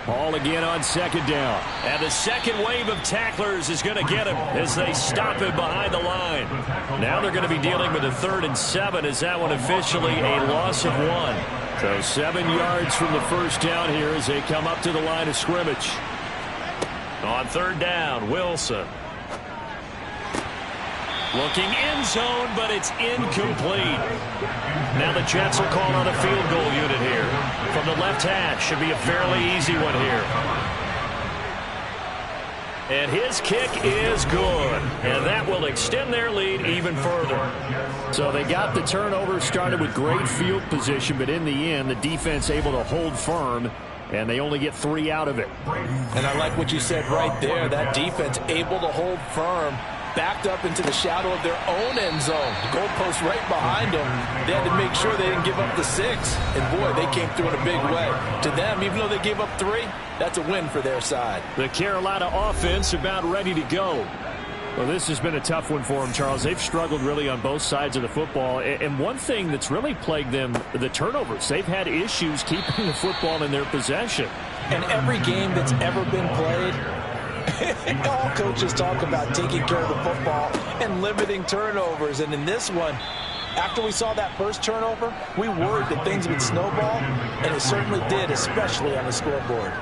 Hall again on 2nd down. And the second wave of tacklers is going to get him as they stop him behind the line. Now they're going to be dealing with a 3rd and 7 as that one officially a loss of 1. So 7 yards from the first down here as they come up to the line of scrimmage. On 3rd down, Wilson. Looking end zone, but it's incomplete. Now the Jets will call on a field goal unit here. From the left hash, should be a fairly easy one here. And his kick is good. And that will extend their lead even further. So they got the turnover, started with great field position, but in the end, the defense able to hold firm, and they only get 3 out of it. And I like what you said right there. That defense able to hold firm, backed up into the shadow of their own end zone. The goalpost right behind them. They had to make sure they didn't give up the 6. And, boy, they came through in a big way. To them, even though they gave up 3, that's a win for their side. The Carolina offense about ready to go. Well, this has been a tough one for them, Charles. They've struggled really on both sides of the football. And one thing that's really plagued them, the turnovers. They've had issues keeping the football in their possession. And every game that's ever been played, all coaches talk about taking care of the football and limiting turnovers. And in this one, after we saw that first turnover, we worried that things would snowball, and it certainly did, especially on the scoreboard.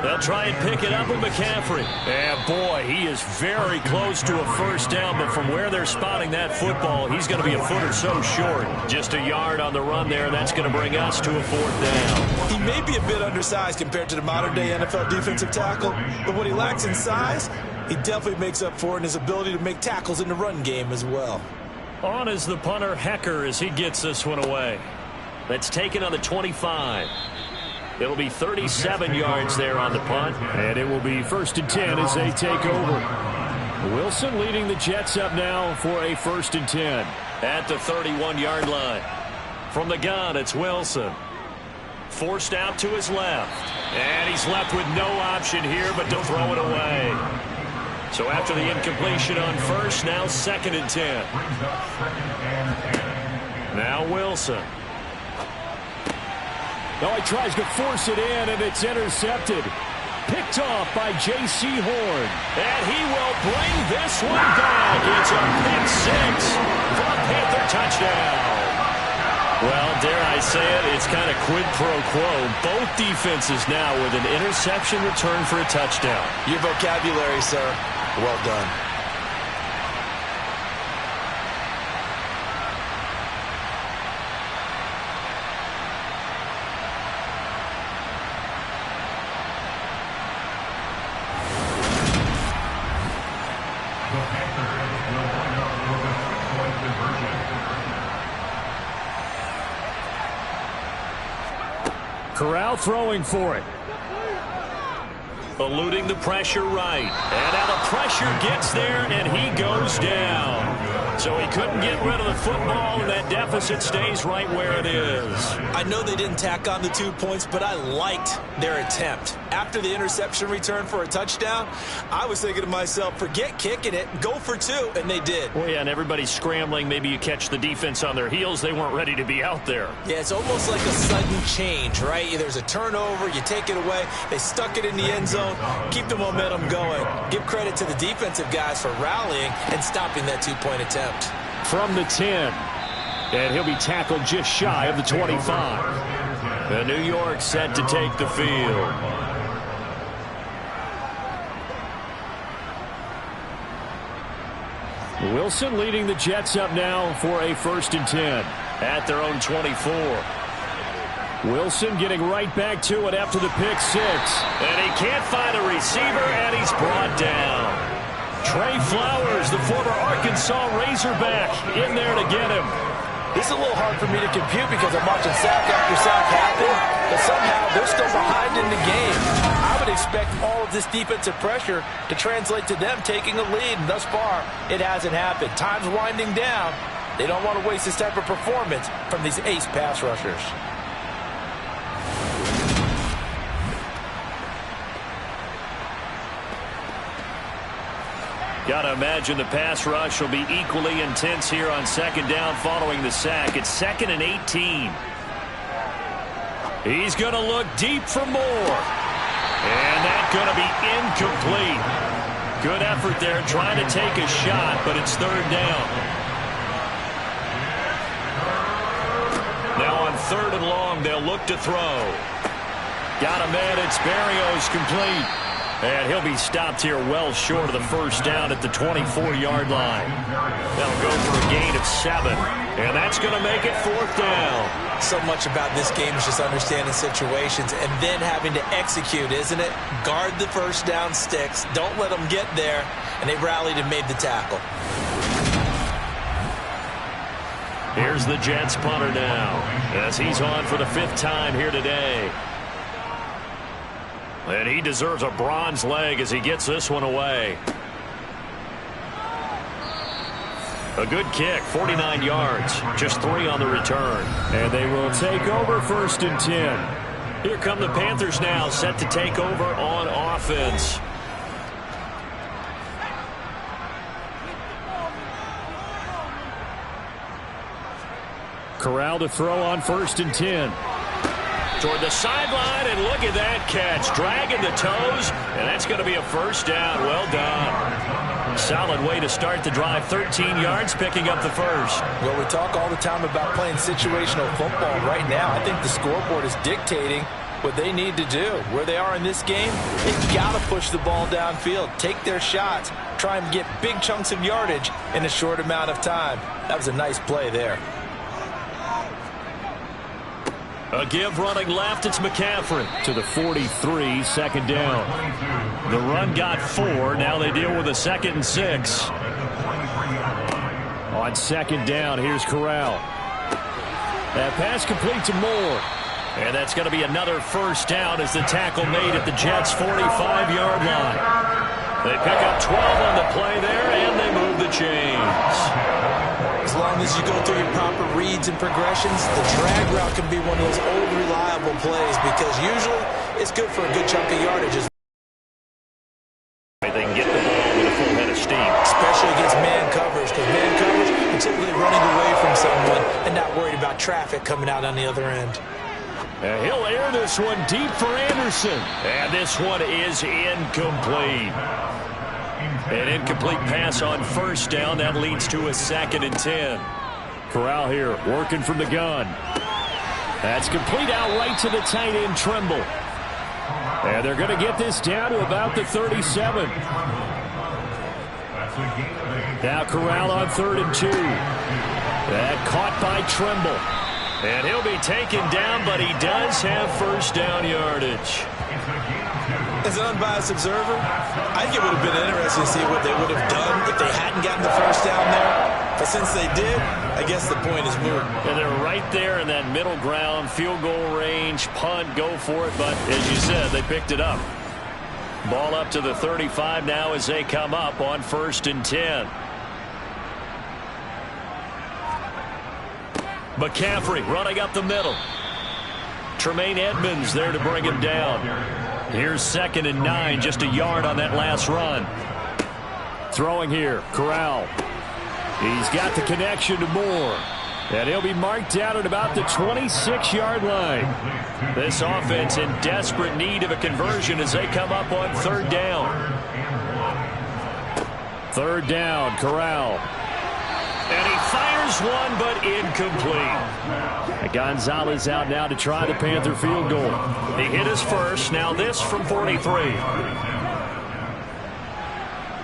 They'll try and pick it up with McCaffrey. And, boy, he is very close to a first down, but from where they're spotting that football, he's going to be a foot or so short. Just a yard on the run there. That's going to bring us to a 4th down. He may be a bit undersized compared to the modern-day NFL defensive tackle, but what he lacks in size, he definitely makes up for in his ability to make tackles in the run game as well. On is the punter, Hecker, as he gets this one away. That's taken on the 25. It'll be 37 yards there on the punt. And it will be 1st and 10 as they take over. Wilson leading the Jets up now for a 1st and 10. At the 31-yard line. From the gun, it's Wilson. Forced out to his left. And he's left with no option here but to throw it away. So after the incompletion on first, now 2nd and 10. Now Wilson. No, he tries to force it in, and it's intercepted. Picked off by J.C. Horn. And he will bring this one back. It's a pick 6 for a Panther touchdown. Well, dare I say it, it's kind of quid pro quo. Both defenses now with an interception return for a touchdown. Your vocabulary, sir. Well done. Corral throwing for it. Eluding the pressure right. And now the pressure gets there, and he goes down. So he couldn't get rid of the football, and that deficit stays right where it is. I know they didn't tack on the 2 points, but I liked their attempt. After the interception return for a touchdown, I was thinking to myself, forget kicking it, go for 2, and they did. Well, yeah, and everybody's scrambling. Maybe you catch the defense on their heels. They weren't ready to be out there. Yeah, it's almost like a sudden change, right? There's a turnover, you take it away, they stuck it in the end zone, keep the momentum going. Give credit to the defensive guys for rallying and stopping that 2-point attempt. From the 10, and he'll be tackled just shy of the 25. The New York set to take the field. Wilson leading the Jets up now for a 1st and 10 at their own 24. Wilson getting right back to it after the pick 6. And he can't find a receiver, and he's brought down. Trey Flowers, the former Arkansas Razorback, in there to get him. This is a little hard for me to compute because I'm watching sack after sack happen, but somehow they're still behind in the game. I would expect all of this defensive pressure to translate to them taking a lead, and thus far, it hasn't happened. Time's winding down. They don't want to waste this type of performance from these ace pass rushers. Got to imagine the pass rush will be equally intense here on 2nd down following the sack. It's 2nd and 18. He's going to look deep for more. And that's going to be incomplete. Good effort there trying to take a shot, but it's 3rd down. Now on 3rd and long, they'll look to throw. Got him in. It's Berrios complete. And he'll be stopped here well short of the first down at the 24-yard line. That'll go for a gain of 7. And that's going to make it 4th down. So much about this game is just understanding situations and then having to execute, isn't it? Guard the first down sticks. Don't let them get there. And they rallied and made the tackle. Here's the Jets punter now as he's on for the 5th time here today. And he deserves a bronze leg as he gets this one away. A good kick, 49 yards, just 3 on the return. And they will take over 1st and 10. Here come the Panthers now, set to take over on offense. Corral to throw on 1st and 10. Toward the sideline, and look at that catch. Dragging the toes, and that's going to be a 1st down. Well done. Solid way to start the drive. 13 yards, picking up the 1st. Well, we talk all the time about playing situational football. Right now, I think the scoreboard is dictating what they need to do. Where they are in this game, they've got to push the ball downfield, take their shots, try and get big chunks of yardage in a short amount of time. That was a nice play there. A give running left, it's McCaffrey to the 43, 2nd down. The run got 4, now they deal with a 2nd and 6. On 2nd down, here's Corral. That pass complete to Moore. And that's going to be another 1st down as the tackle made at the Jets' 45-yard line. They pick up 12 on the play there, and they move the chains. As long as you go through your proper reads and progressions, the drag route can be one of those old reliable plays because usually it's good for a good chunk of yardage. They can get the ball with a full head of steam. Especially against man coverage, because man coverage, you're typically running away from someone and not worried about traffic coming out on the other end. And he'll air this one deep for Anderson. And this one is incomplete. An incomplete pass on 1st down. That leads to a 2nd and 10. Corral here working from the gun. That's complete out right to the tight end, Trimble. And they're going to get this down to about the 37. Now Corral on 3rd and 2. That caught by Trimble. And he'll be taken down, but he does have 1st down yardage. As an unbiased observer, I think it would have been interesting to see what they would have done if they hadn't gotten the 1st down there. But since they did, I guess the point is moot. And they're right there in that middle ground, field goal range, punt, go for it. But as you said, they picked it up. Ball up to the 35 now as they come up on 1st and 10. McCaffrey running up the middle. Tremaine Edmonds there to bring him down. Here's 2nd and 9, just a yard on that last run. Throwing here, Corral. He's got the connection to Moore. And he'll be marked down at about the 26-yard line. This offense in desperate need of a conversion as they come up on 3rd down. 3rd down, Corral. And he fires one, but incomplete. Gonzalez out now to try the Panther field goal. He hit his first. Now this from 43.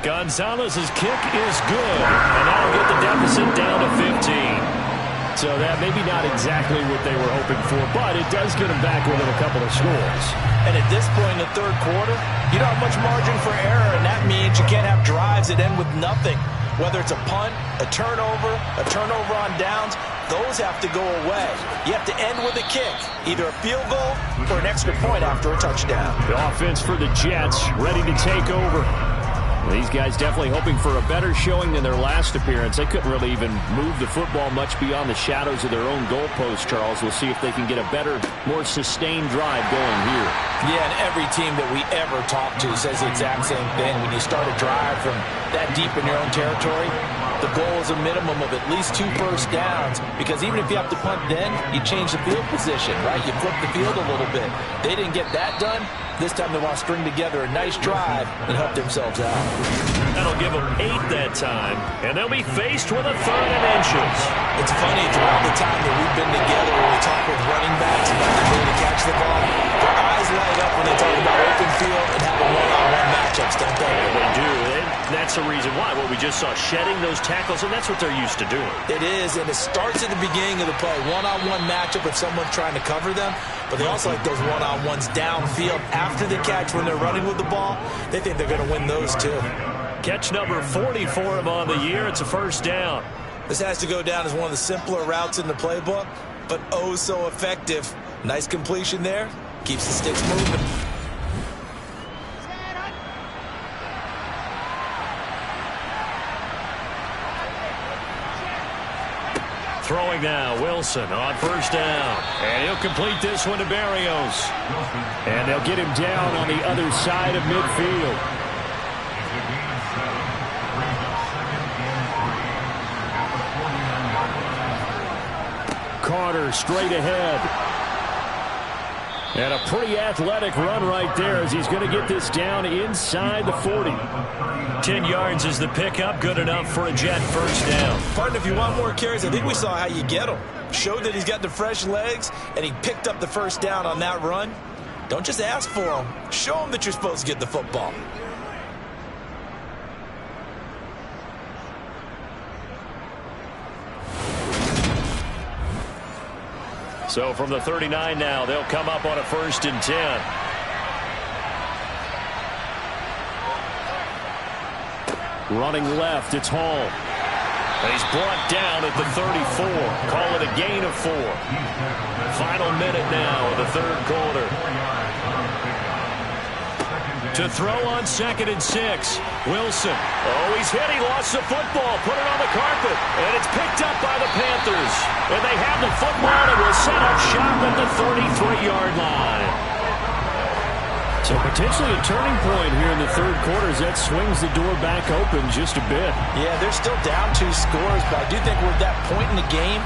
Gonzalez's kick is good. And that'll get the deficit down to 15. So that maybe not exactly what they were hoping for, but it does get them back within a couple of scores. And at this point in the 3rd quarter, you don't have much margin for error, and that means you can't have drives that end with nothing. Whether it's a punt, a turnover on downs, those have to go away. You have to end with a kick, either a field goal or an extra point after a touchdown. The offense for the Jets ready to take over. These guys definitely hoping for a better showing than their last appearance. They couldn't really even move the football much beyond the shadows of their own goalpost, Charles. We'll see if they can get a better, more sustained drive going here. Yeah, and every team that we ever talk to says the exact same thing. When you start a drive from that deep in your own territory, the goal is a minimum of at least 2 first downs, because even if you have to punt then, you change the field position, right? You flip the field a little bit. They didn't get that done. This time they want to string together a nice drive and help themselves out. That'll give them 8 that time, and they'll be faced with a 3rd and inches. It's funny, throughout the time that we've been together, when we talk with running backs about the ability to catch the ball, their eyes light up when they talk about open field and having one-on-one that's the reason why. What we just saw, shedding those tackles, and that's what they're used to doing. It is, and it starts at the beginning of the play. One-on-one matchup if someone's trying to cover them, but they also like those one-on-ones downfield after the catch when they're running with the ball. They think they're going to win those too. Catch number 40 for him on the year. It's a first down. This has to go down as one of the simpler routes in the playbook, but oh so effective. Nice completion there. Keeps the sticks moving. Throwing now, Wilson on first down. And he'll complete this one to Barrios. And they'll get him down on the other side of midfield. Carter straight ahead. And a pretty athletic run right there as he's going to get this down inside the 40. 10 yards is the pickup. Good enough for a Jet first down. Partner, if you want more carries, I think we saw how you get them. Showed that he's got the fresh legs, and he picked up the first down on that run. Don't just ask for them. Show them that you're supposed to get the football. So from the 39 now, they'll come up on a 1st and 10. Running left, it's Hall. And he's brought down at the 34. Call it a gain of 4. Final minute now of the third quarter. To throw on 2nd and 6. Wilson. Oh, he's hit. He lost the football. Put it on the carpet. And it's picked up by the Panthers. And they have the football and will set up shop at the 33-yard line. So potentially a turning point here in the third quarter as that swings the door back open just a bit. Yeah, they're still down 2 scores, but I do think we're at that point in the game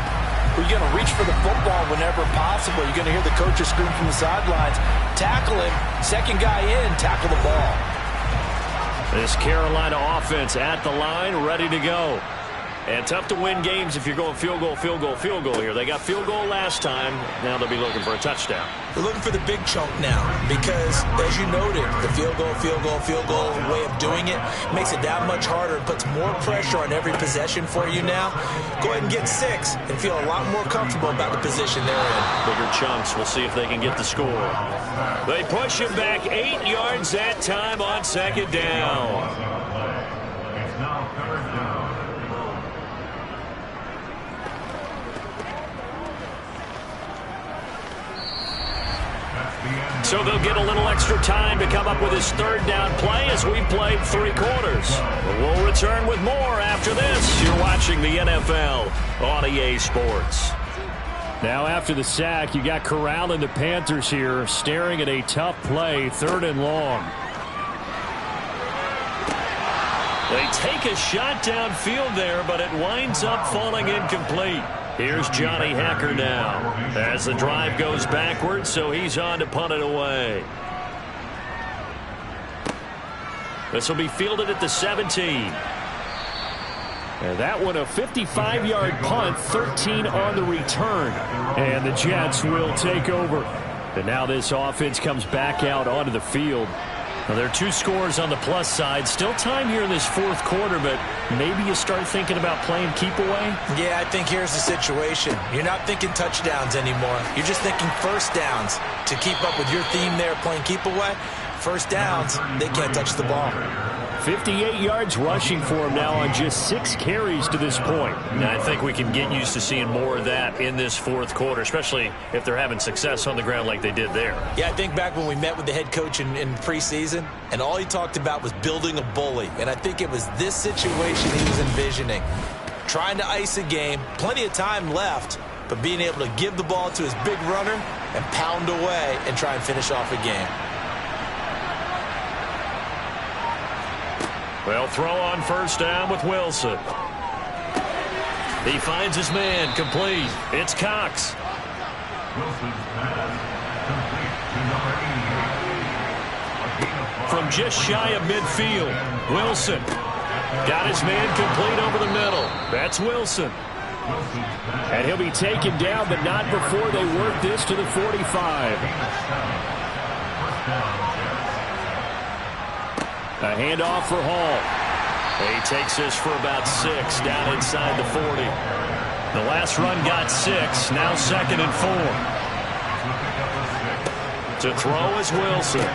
where you're going to reach for the football whenever possible. You're going to hear the coaches scream from the sidelines. Tackle him. Second guy in, tackle the ball. This Carolina offense at the line, ready to go. And tough to win games if you're going field goal, field goal, field goal here. They got field goal last time. Now they'll be looking for a touchdown. They're looking for the big chunk now because, as you noted, the field goal, field goal, field goal way of doing it makes it that much harder and puts more pressure on every possession for you now. Go ahead and get 6 and feel a lot more comfortable about the position they're in. Bigger chunks. We'll see if they can get the score. They push him back 8 yards that time on 2nd down. So they'll get a little extra time to come up with his 3rd down play as we played 3 quarters. We'll return with more after this. You're watching the NFL on EA Sports. Now after the sack, you got Corral and the Panthers here staring at a tough play, 3rd and long. They take a shot downfield there, but it winds up falling incomplete. Here's Johnny Hacker now as the drive goes backwards, so he's on to punt it away. This will be fielded at the 17. And that one a 55-yard punt, 13 on the return. And the Jets will take over. And now this offense comes back out onto the field. Now, there are 2 scores on the plus side. Still time here in this 4th quarter, but maybe you start thinking about playing keep away? Yeah, I think here's the situation. You're not thinking touchdowns anymore. You're just thinking first downs. To keep up with your theme there, playing keep away, first downs, they can't touch the ball. 58 yards rushing for him now on just 6 carries to this point. And I think we can get used to seeing more of that in this 4th quarter, especially if they're having success on the ground like they did there. Yeah, I think back when we met with the head coach in preseason, and all he talked about was building a bully. And I think it was this situation he was envisioning. Trying to ice a game, plenty of time left, but being able to give the ball to his big runner and pound away and try and finish off a game. They'll throw on first down with Wilson. He finds his man, complete. It's Cox. From just shy of midfield, Wilson got his man complete over the middle. That's Wilson. And he'll be taken down, but not before they work this to the 45. A handoff for Hall. He takes this for about 6 down inside the 40. The last run got 6. Now 2nd and 4. To throw is Wilson.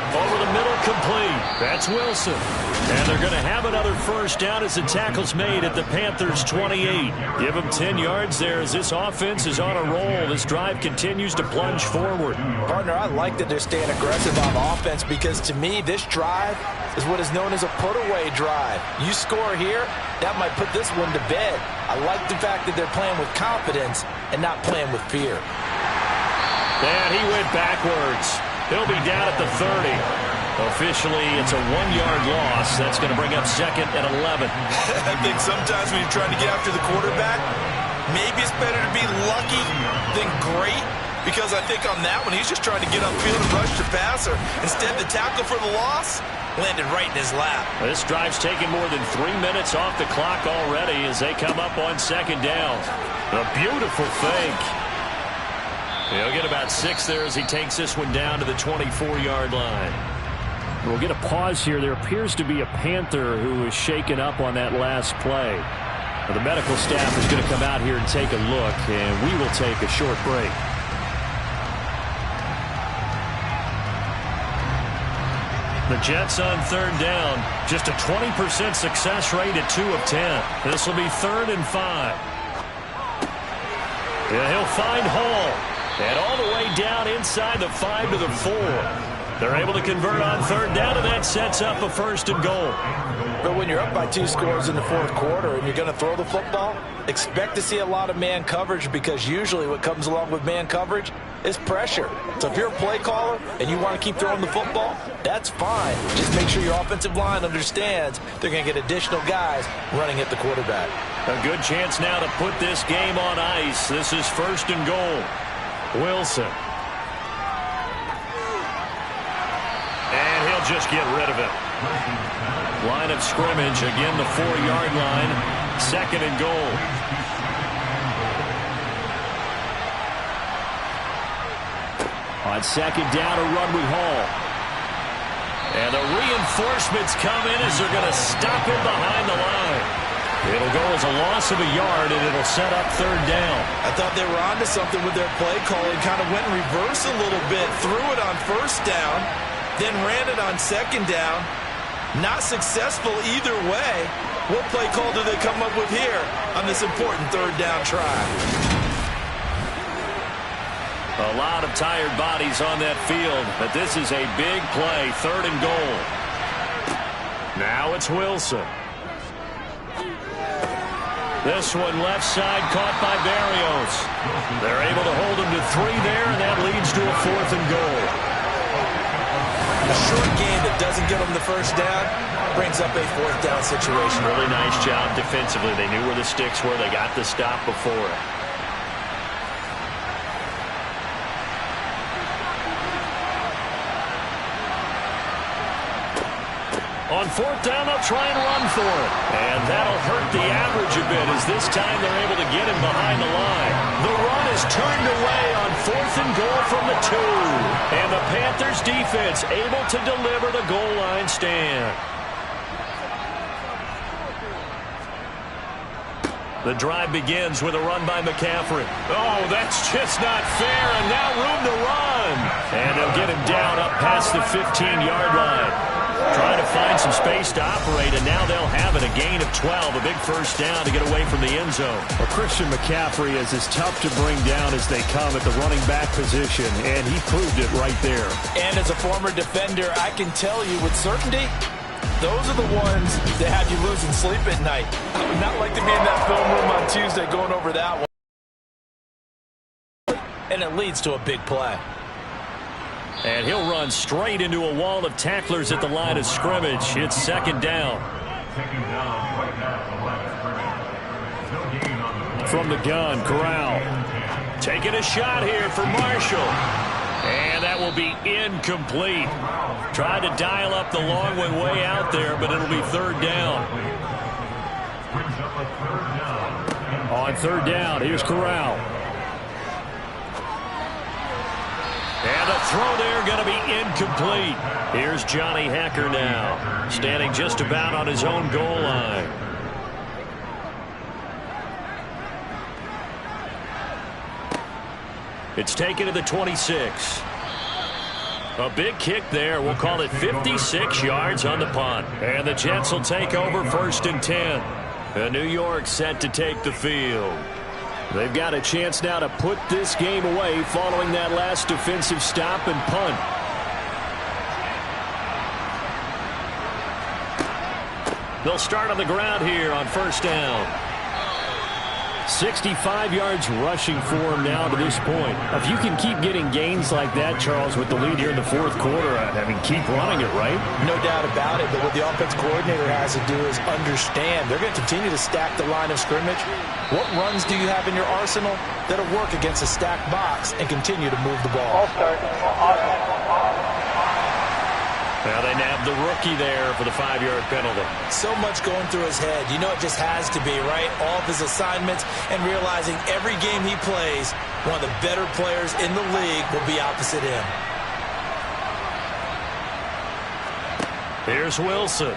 Over the middle, complete. That's Wilson. And they're going to have another first down as the tackle's made at the Panthers' 28. Give them 10 yards there as this offense is on a roll. This drive continues to plunge forward. Partner, I like that they're staying aggressive on offense because to me, this drive is what is known as a put-away drive. You score here, that might put this one to bed. I like the fact that they're playing with confidence and not playing with fear. And he went backwards. He'll be down at the 30. Officially, it's a 1-yard loss. That's going to bring up 2nd and 11. I think sometimes when you're trying to get after the quarterback, maybe it's better to be lucky than great, because I think on that one, he's just trying to get upfield and rush the passer. Instead, the tackle for the loss landed right in his lap. This drive's taken more than 3 minutes off the clock already as they come up on 2nd down. A beautiful fake. He'll get about 6 there as he takes this one down to the 24-yard line. We'll get a pause here. There appears to be a Panther who is shaken up on that last play. The medical staff is going to come out here and take a look, and we will take a short break. The Jets on 3rd down. Just a 20% success rate at 2 of 10. This will be 3rd and 5. Yeah, he'll find Hall. And all the way down inside the 5 to the 4. They're able to convert on 3rd down, and that sets up a 1st and goal. But when you're up by 2 scores in the 4th quarter and you're going to throw the football, expect to see a lot of man coverage, because usually what comes along with man coverage is pressure. So if you're a play caller and you want to keep throwing the football, that's fine. Just make sure your offensive line understands they're going to get additional guys running at the quarterback. A good chance now to put this game on ice. This is 1st and goal. Wilson. And he'll just get rid of it. Line of scrimmage, again the 4-yard line. 2nd and goal. On 2nd down, a run with Hall. And the reinforcements come in as they're going to stop him behind the line. It'll go as a loss of a yard, and it'll set up 3rd down. I thought they were onto something with their play calling. Kind of went in reverse a little bit. Threw it on 1st down, then ran it on 2nd down. Not successful either way. What play call do they come up with here on this important 3rd down try? A lot of tired bodies on that field, but this is a big play. 3rd and goal. Now it's Wilson. This one left side caught by Barrios. They're able to hold him to 3 there, and that leads to a 4th and goal. A short game that doesn't get them the 1st down brings up a 4th down situation. Really nice job defensively. They knew where the sticks were. They got the stop before it. On 4th down, they'll try and run for it. And that'll hurt the average a bit, as this time they're able to get him behind the line. The run is turned away on 4th and goal from the 2. And the Panthers defense able to deliver the goal line stand. The drive begins with a run by McCaffrey. Oh, that's just not fair, and now room to run. And they'll get him down up past the 15-yard line. Trying to find some space to operate, and now they'll have it. A gain of 12, a big 1st down to get away from the end zone. Well, Christian McCaffrey is as tough to bring down as they come at the running back position, and he proved it right there. And as a former defender, I can tell you with certainty, those are the ones that have you losing sleep at night. I would not like to be in that film room on Tuesday going over that one. And it leads to a big play. And he'll run straight into a wall of tacklers at the line of scrimmage. It's 2nd down. From the gun, Corral. Taking a shot here for Marshall. And that will be incomplete. Tried to dial up the long one way out there, but it'll be 3rd down. On 3rd down, here's Corral. And the throw there going to be incomplete. Here's Johnny Hacker now, standing just about on his own goal line. It's taken to the 26. A big kick there. We'll call it 56 yards on the punt. And the Jets will take over 1st and 10. And New York set to take the field. They've got a chance now to put this game away following that last defensive stop and punt. They'll start on the ground here on 1st down. 65 yards rushing for him now to this point. If you can keep getting gains like that, Charles, with the lead here in the 4th quarter, I mean, keep running it, right? No doubt about it, but what the offense coordinator has to do is understand they're going to continue to stack the line of scrimmage. What runs do you have in your arsenal that'll work against a stacked box and continue to move the ball? Now they nabbed the rookie there for the 5-yard penalty. So much going through his head. You know it just has to be, right? All of his assignments and realizing every game he plays, one of the better players in the league will be opposite him. Here's Wilson.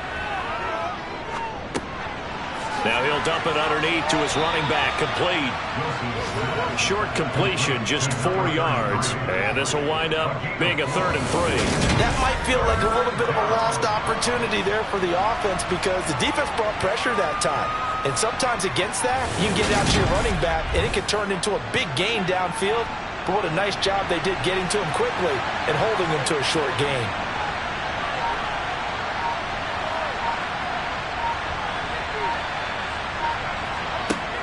Now he'll dump it underneath to his running back, complete. Short completion, just 4 yards. And this will wind up being a 3rd and 3. That might feel like a little bit of a lost opportunity there for the offense because the defense brought pressure that time. And sometimes against that, you can get out to your running back, and it can turn into a big gain downfield. But what a nice job they did getting to him quickly and holding him to a short gain.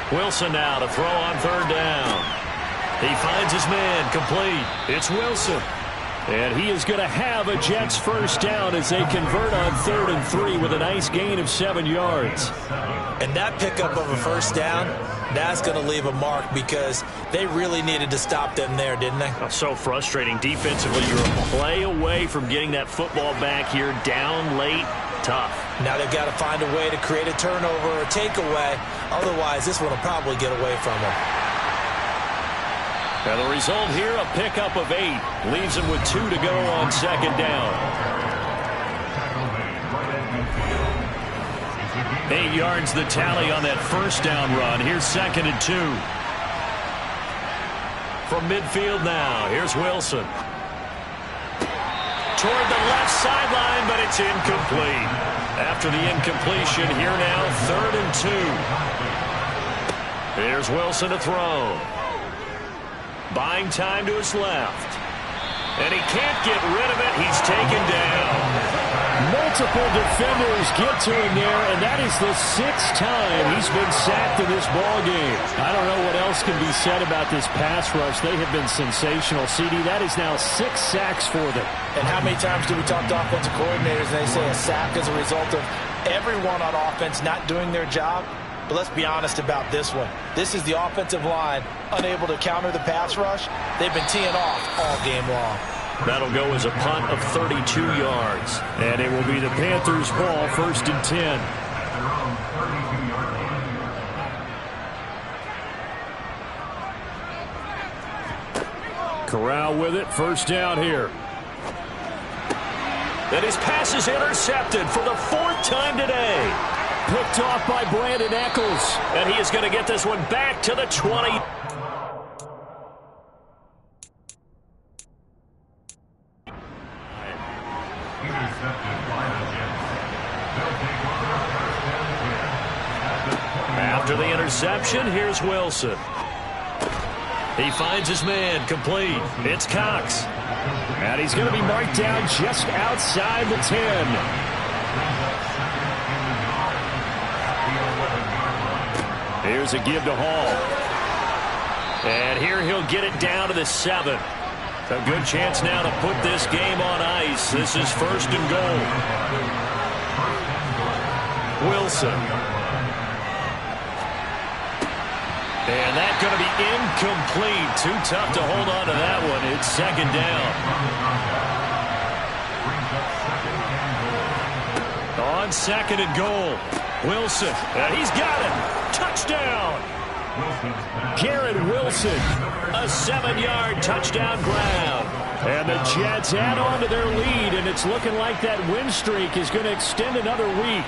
Wilson now to throw on 3rd down. He finds his man, complete. It's Wilson. And he is going to have a Jets 1st down as they convert on 3rd and 3 with a nice gain of 7 yards. And that pickup of a 1st down, that's going to leave a mark because they really needed to stop them there, didn't they? Oh, so frustrating. Defensively, you're a play away from getting that football back here down late. Tough. Now they've got to find a way to create a turnover or takeaway. Otherwise, this one will probably get away from them. Now the result here, a pickup of 8. Leaves them with 2 to go on 2nd down. 8 yards the tally on that 1st down run. Here's 2nd and 2. From midfield now, here's Wilson. Toward the left sideline, but it's incomplete. After the incompletion, here now, 3rd and 2. Here's Wilson to throw. Buying time to his left. And he can't get rid of it. He's taken down. Multiple defenders get to him there, and that is the 6th time he's been sacked in this ballgame. I don't know what else can be said about this pass rush. They have been sensational. CD, that is now 6 sacks for them. And how many times do we talk to offensive coordinators and they say a sack is a result of everyone on offense not doing their job? But let's be honest about this one. This is the offensive line unable to counter the pass rush. They've been teeing off all game long. That'll go as a punt of 32 yards. And it will be the Panthers' ball, 1st and 10. Corral with it, 1st down here. And his pass is intercepted for the 4th time today. Picked off by Brandon Eccles. And he is going to get this one back to the 20. After the interception, here's Wilson. He finds his man, complete. It's Cox. And he's going to be marked down just outside the 10. Here's a give to Hall. And here he'll get it down to the 7. A good chance now to put this game on ice. This is 1st and goal. Wilson. And that's going to be incomplete. Too tough to hold on to that one. It's 2nd down. On 2nd and goal. Wilson. And he's got it. Touchdown. Garrett Wilson. A 7-yard touchdown grab. And the Jets add on to their lead, and it's looking like that win streak is going to extend another week.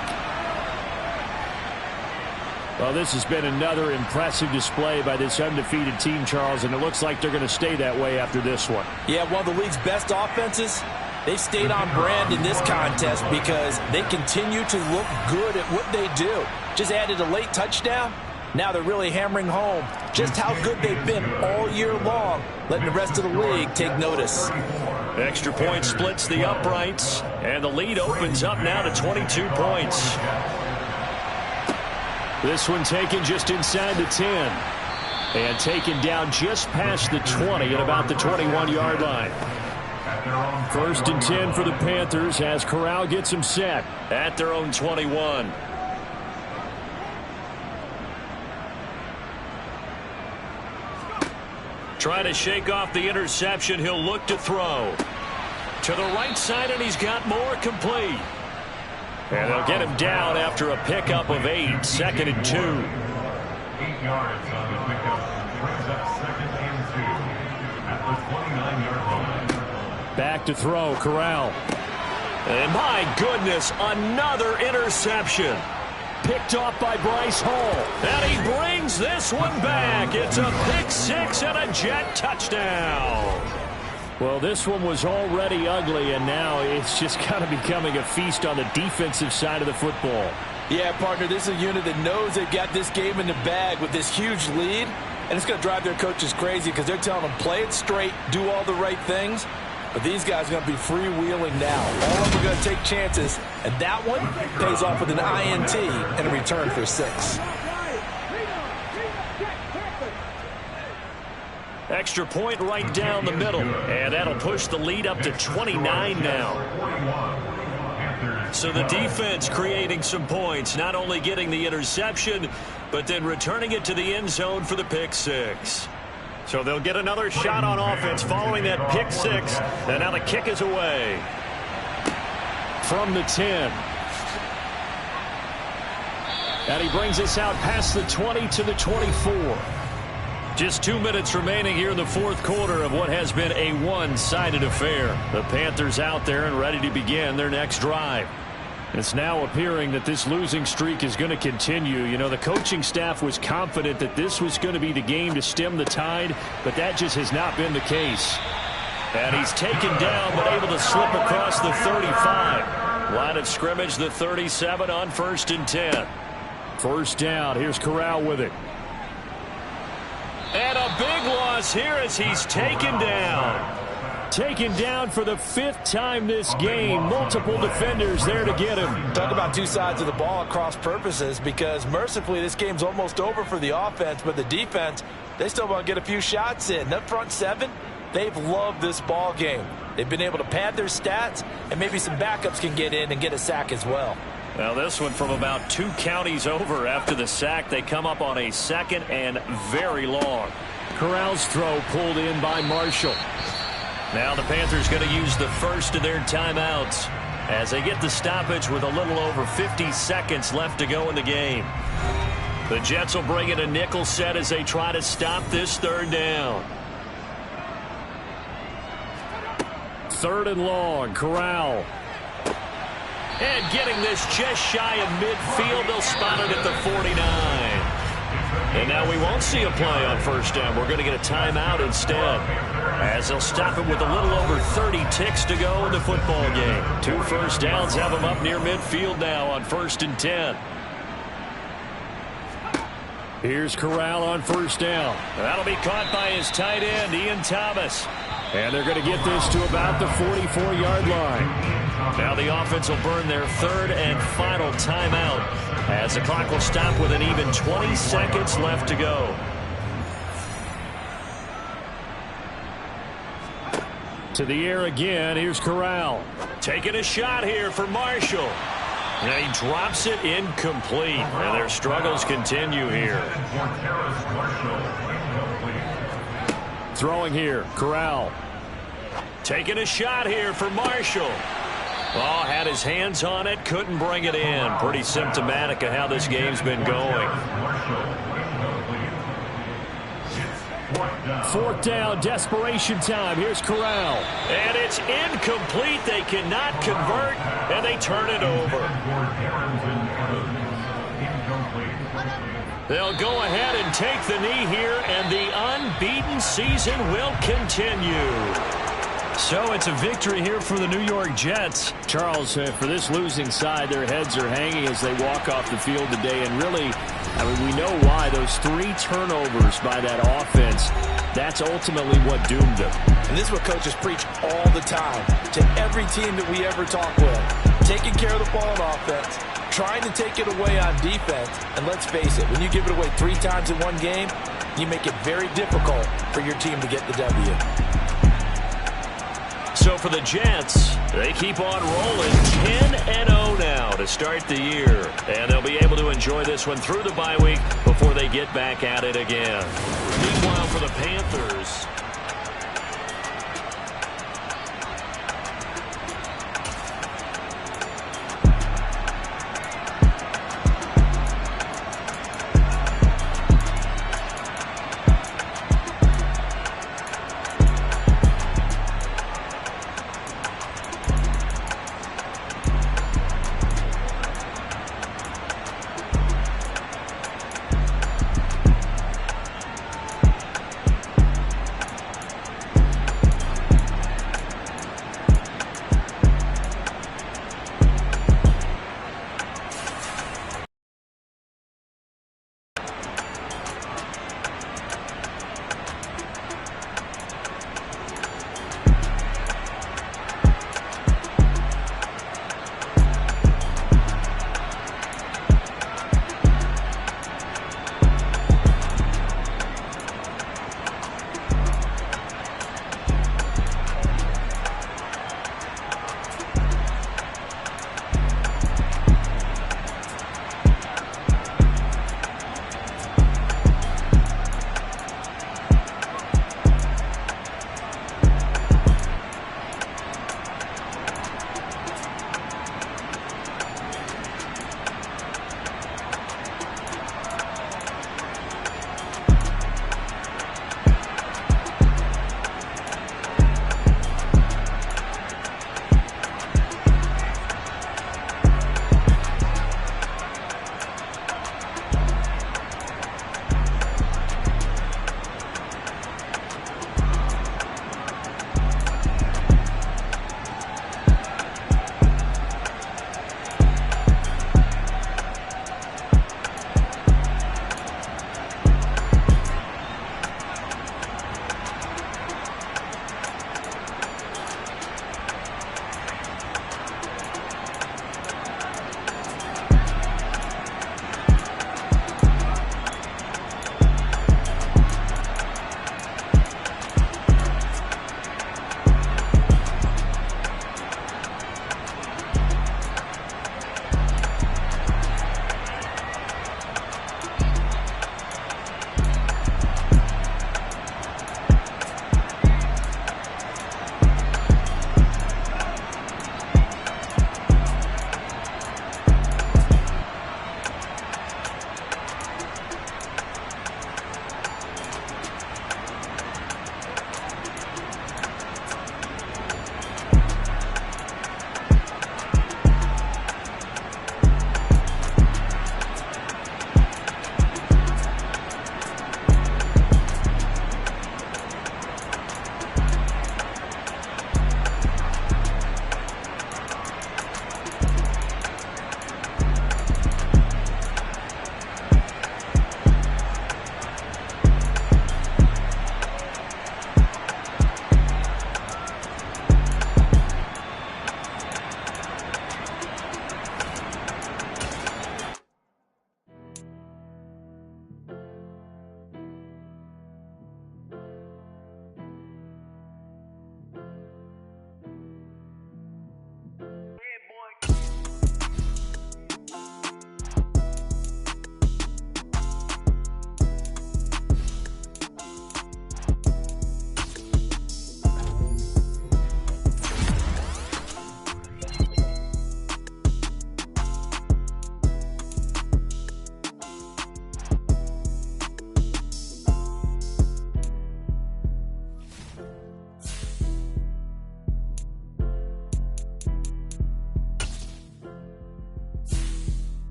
Well, this has been another impressive display by this undefeated team, Charles, and it looks like they're going to stay that way after this one. Yeah, one of the league's best offenses. They've stayed on brand in this contest because they continue to look good at what they do. Just added a late touchdown. Now they're really hammering home just how good they've been all year long, letting the rest of the league take notice. Extra point splits the uprights, and the lead opens up now to 22 points. This one taken just inside the 10. And taken down just past the 20 at about the 21-yard line. 1st and 10 for the Panthers as Corral gets them set At their own 21. Trying to shake off the interception. He'll look to throw. To the right side, and he's got more complete. And they'll get him down after a pickup of 8. 2nd and 2. 8 yards on the pickup. Brings up 2nd and 2 at the 29-yard line. Back to throw, Corral. And my goodness, another interception. Picked off by Bryce Hall. And he brings this one back. It's a pick 6 and a Jet touchdown. Well, this one was already ugly, and now it's just kind of becoming a feast on the defensive side of the football. Yeah, partner, this is a unit that knows they've got this game in the bag with this huge lead, and it's going to drive their coaches crazy because they're telling them play it straight, do all the right things. But these guys are going to be freewheeling now. All of them are going to take chances, and that one pays off with an INT and a return for 6. Extra point right down the middle, and that'll push the lead up to 29 now. So the defense creating some points, not only getting the interception, but then returning it to the end zone for the pick 6. So they'll get another shot on offense following that pick 6, and now the kick is away. From the 10. And he brings us out past the 20 to the 24. Just 2 minutes remaining here in the 4th quarter of what has been a one-sided affair. The Panthers out there and ready to begin their next drive. It's now appearing that this losing streak is going to continue. You know, the coaching staff was confident that this was going to be the game to stem the tide, but that just has not been the case. And he's taken down, but able to slip across the 35. Line of scrimmage, the 37 on 1st and 10. 1st down. Here's Corral with it. And a big loss here as he's taken down. Taken down for the 5th time this game. Multiple defenders there to get him. Talk about two sides of the ball at cross purposes, because mercifully this game's almost over for the offense, but the defense, they still want to get a few shots in. That front 7, they've loved this ball game. They've been able to pad their stats, and maybe some backups can get in and get a sack as well. Now this one from about 2 counties over after the sack. They come up on a 2nd and very long. Corral's throw pulled in by Marshall. Now the Panthers going to use the first of their timeouts as they get the stoppage with a little over 50 seconds left to go in the game. The Jets will bring in a nickel set as they try to stop this 3rd down. 3rd and long. Corral. And getting this just shy of midfield. They'll spot it at the 49. And now we won't see a play on 1st down. We're going to get a timeout instead, as they'll stop it with a little over 30 ticks to go in the football game. 2 first downs have them up near midfield now on 1st and 10. Here's Corral on 1st down. That'll be caught by his tight end, Ian Thomas. And they're going to get this to about the 44-yard line. Now the offense will burn their 3rd and final timeout as the clock will stop with an even 20 seconds left to go. To the air again. Here's Corral. Taking a shot here for Marshall. And he drops it incomplete. And their struggles continue here. Throwing here. Corral. Taking a shot here for Marshall. Oh, had his hands on it, couldn't bring it in. Pretty symptomatic of how this game's been going. Fourth down, desperation time. Here's Corral. And it's incomplete. They cannot convert, and they turn it over. They'll go ahead and take the knee here, and the unbeaten season will continue. So it's a victory here for the New York Jets. Charles, for this losing side, their heads are hanging as they walk off the field today. And really, I mean, we know why. Those 3 turnovers by that offense, that's ultimately what doomed them. And this is what coaches preach all the time to every team that we ever talk with. Taking care of the ball on offense, trying to take it away on defense. And let's face it, when you give it away 3 times in one game, you make it very difficult for your team to get the W. So for the Jets, they keep on rolling 10-0 now to start the year. And they'll be able to enjoy this one through the bye week before they get back at it again. Meanwhile, for the Panthers,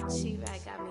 T-Bag got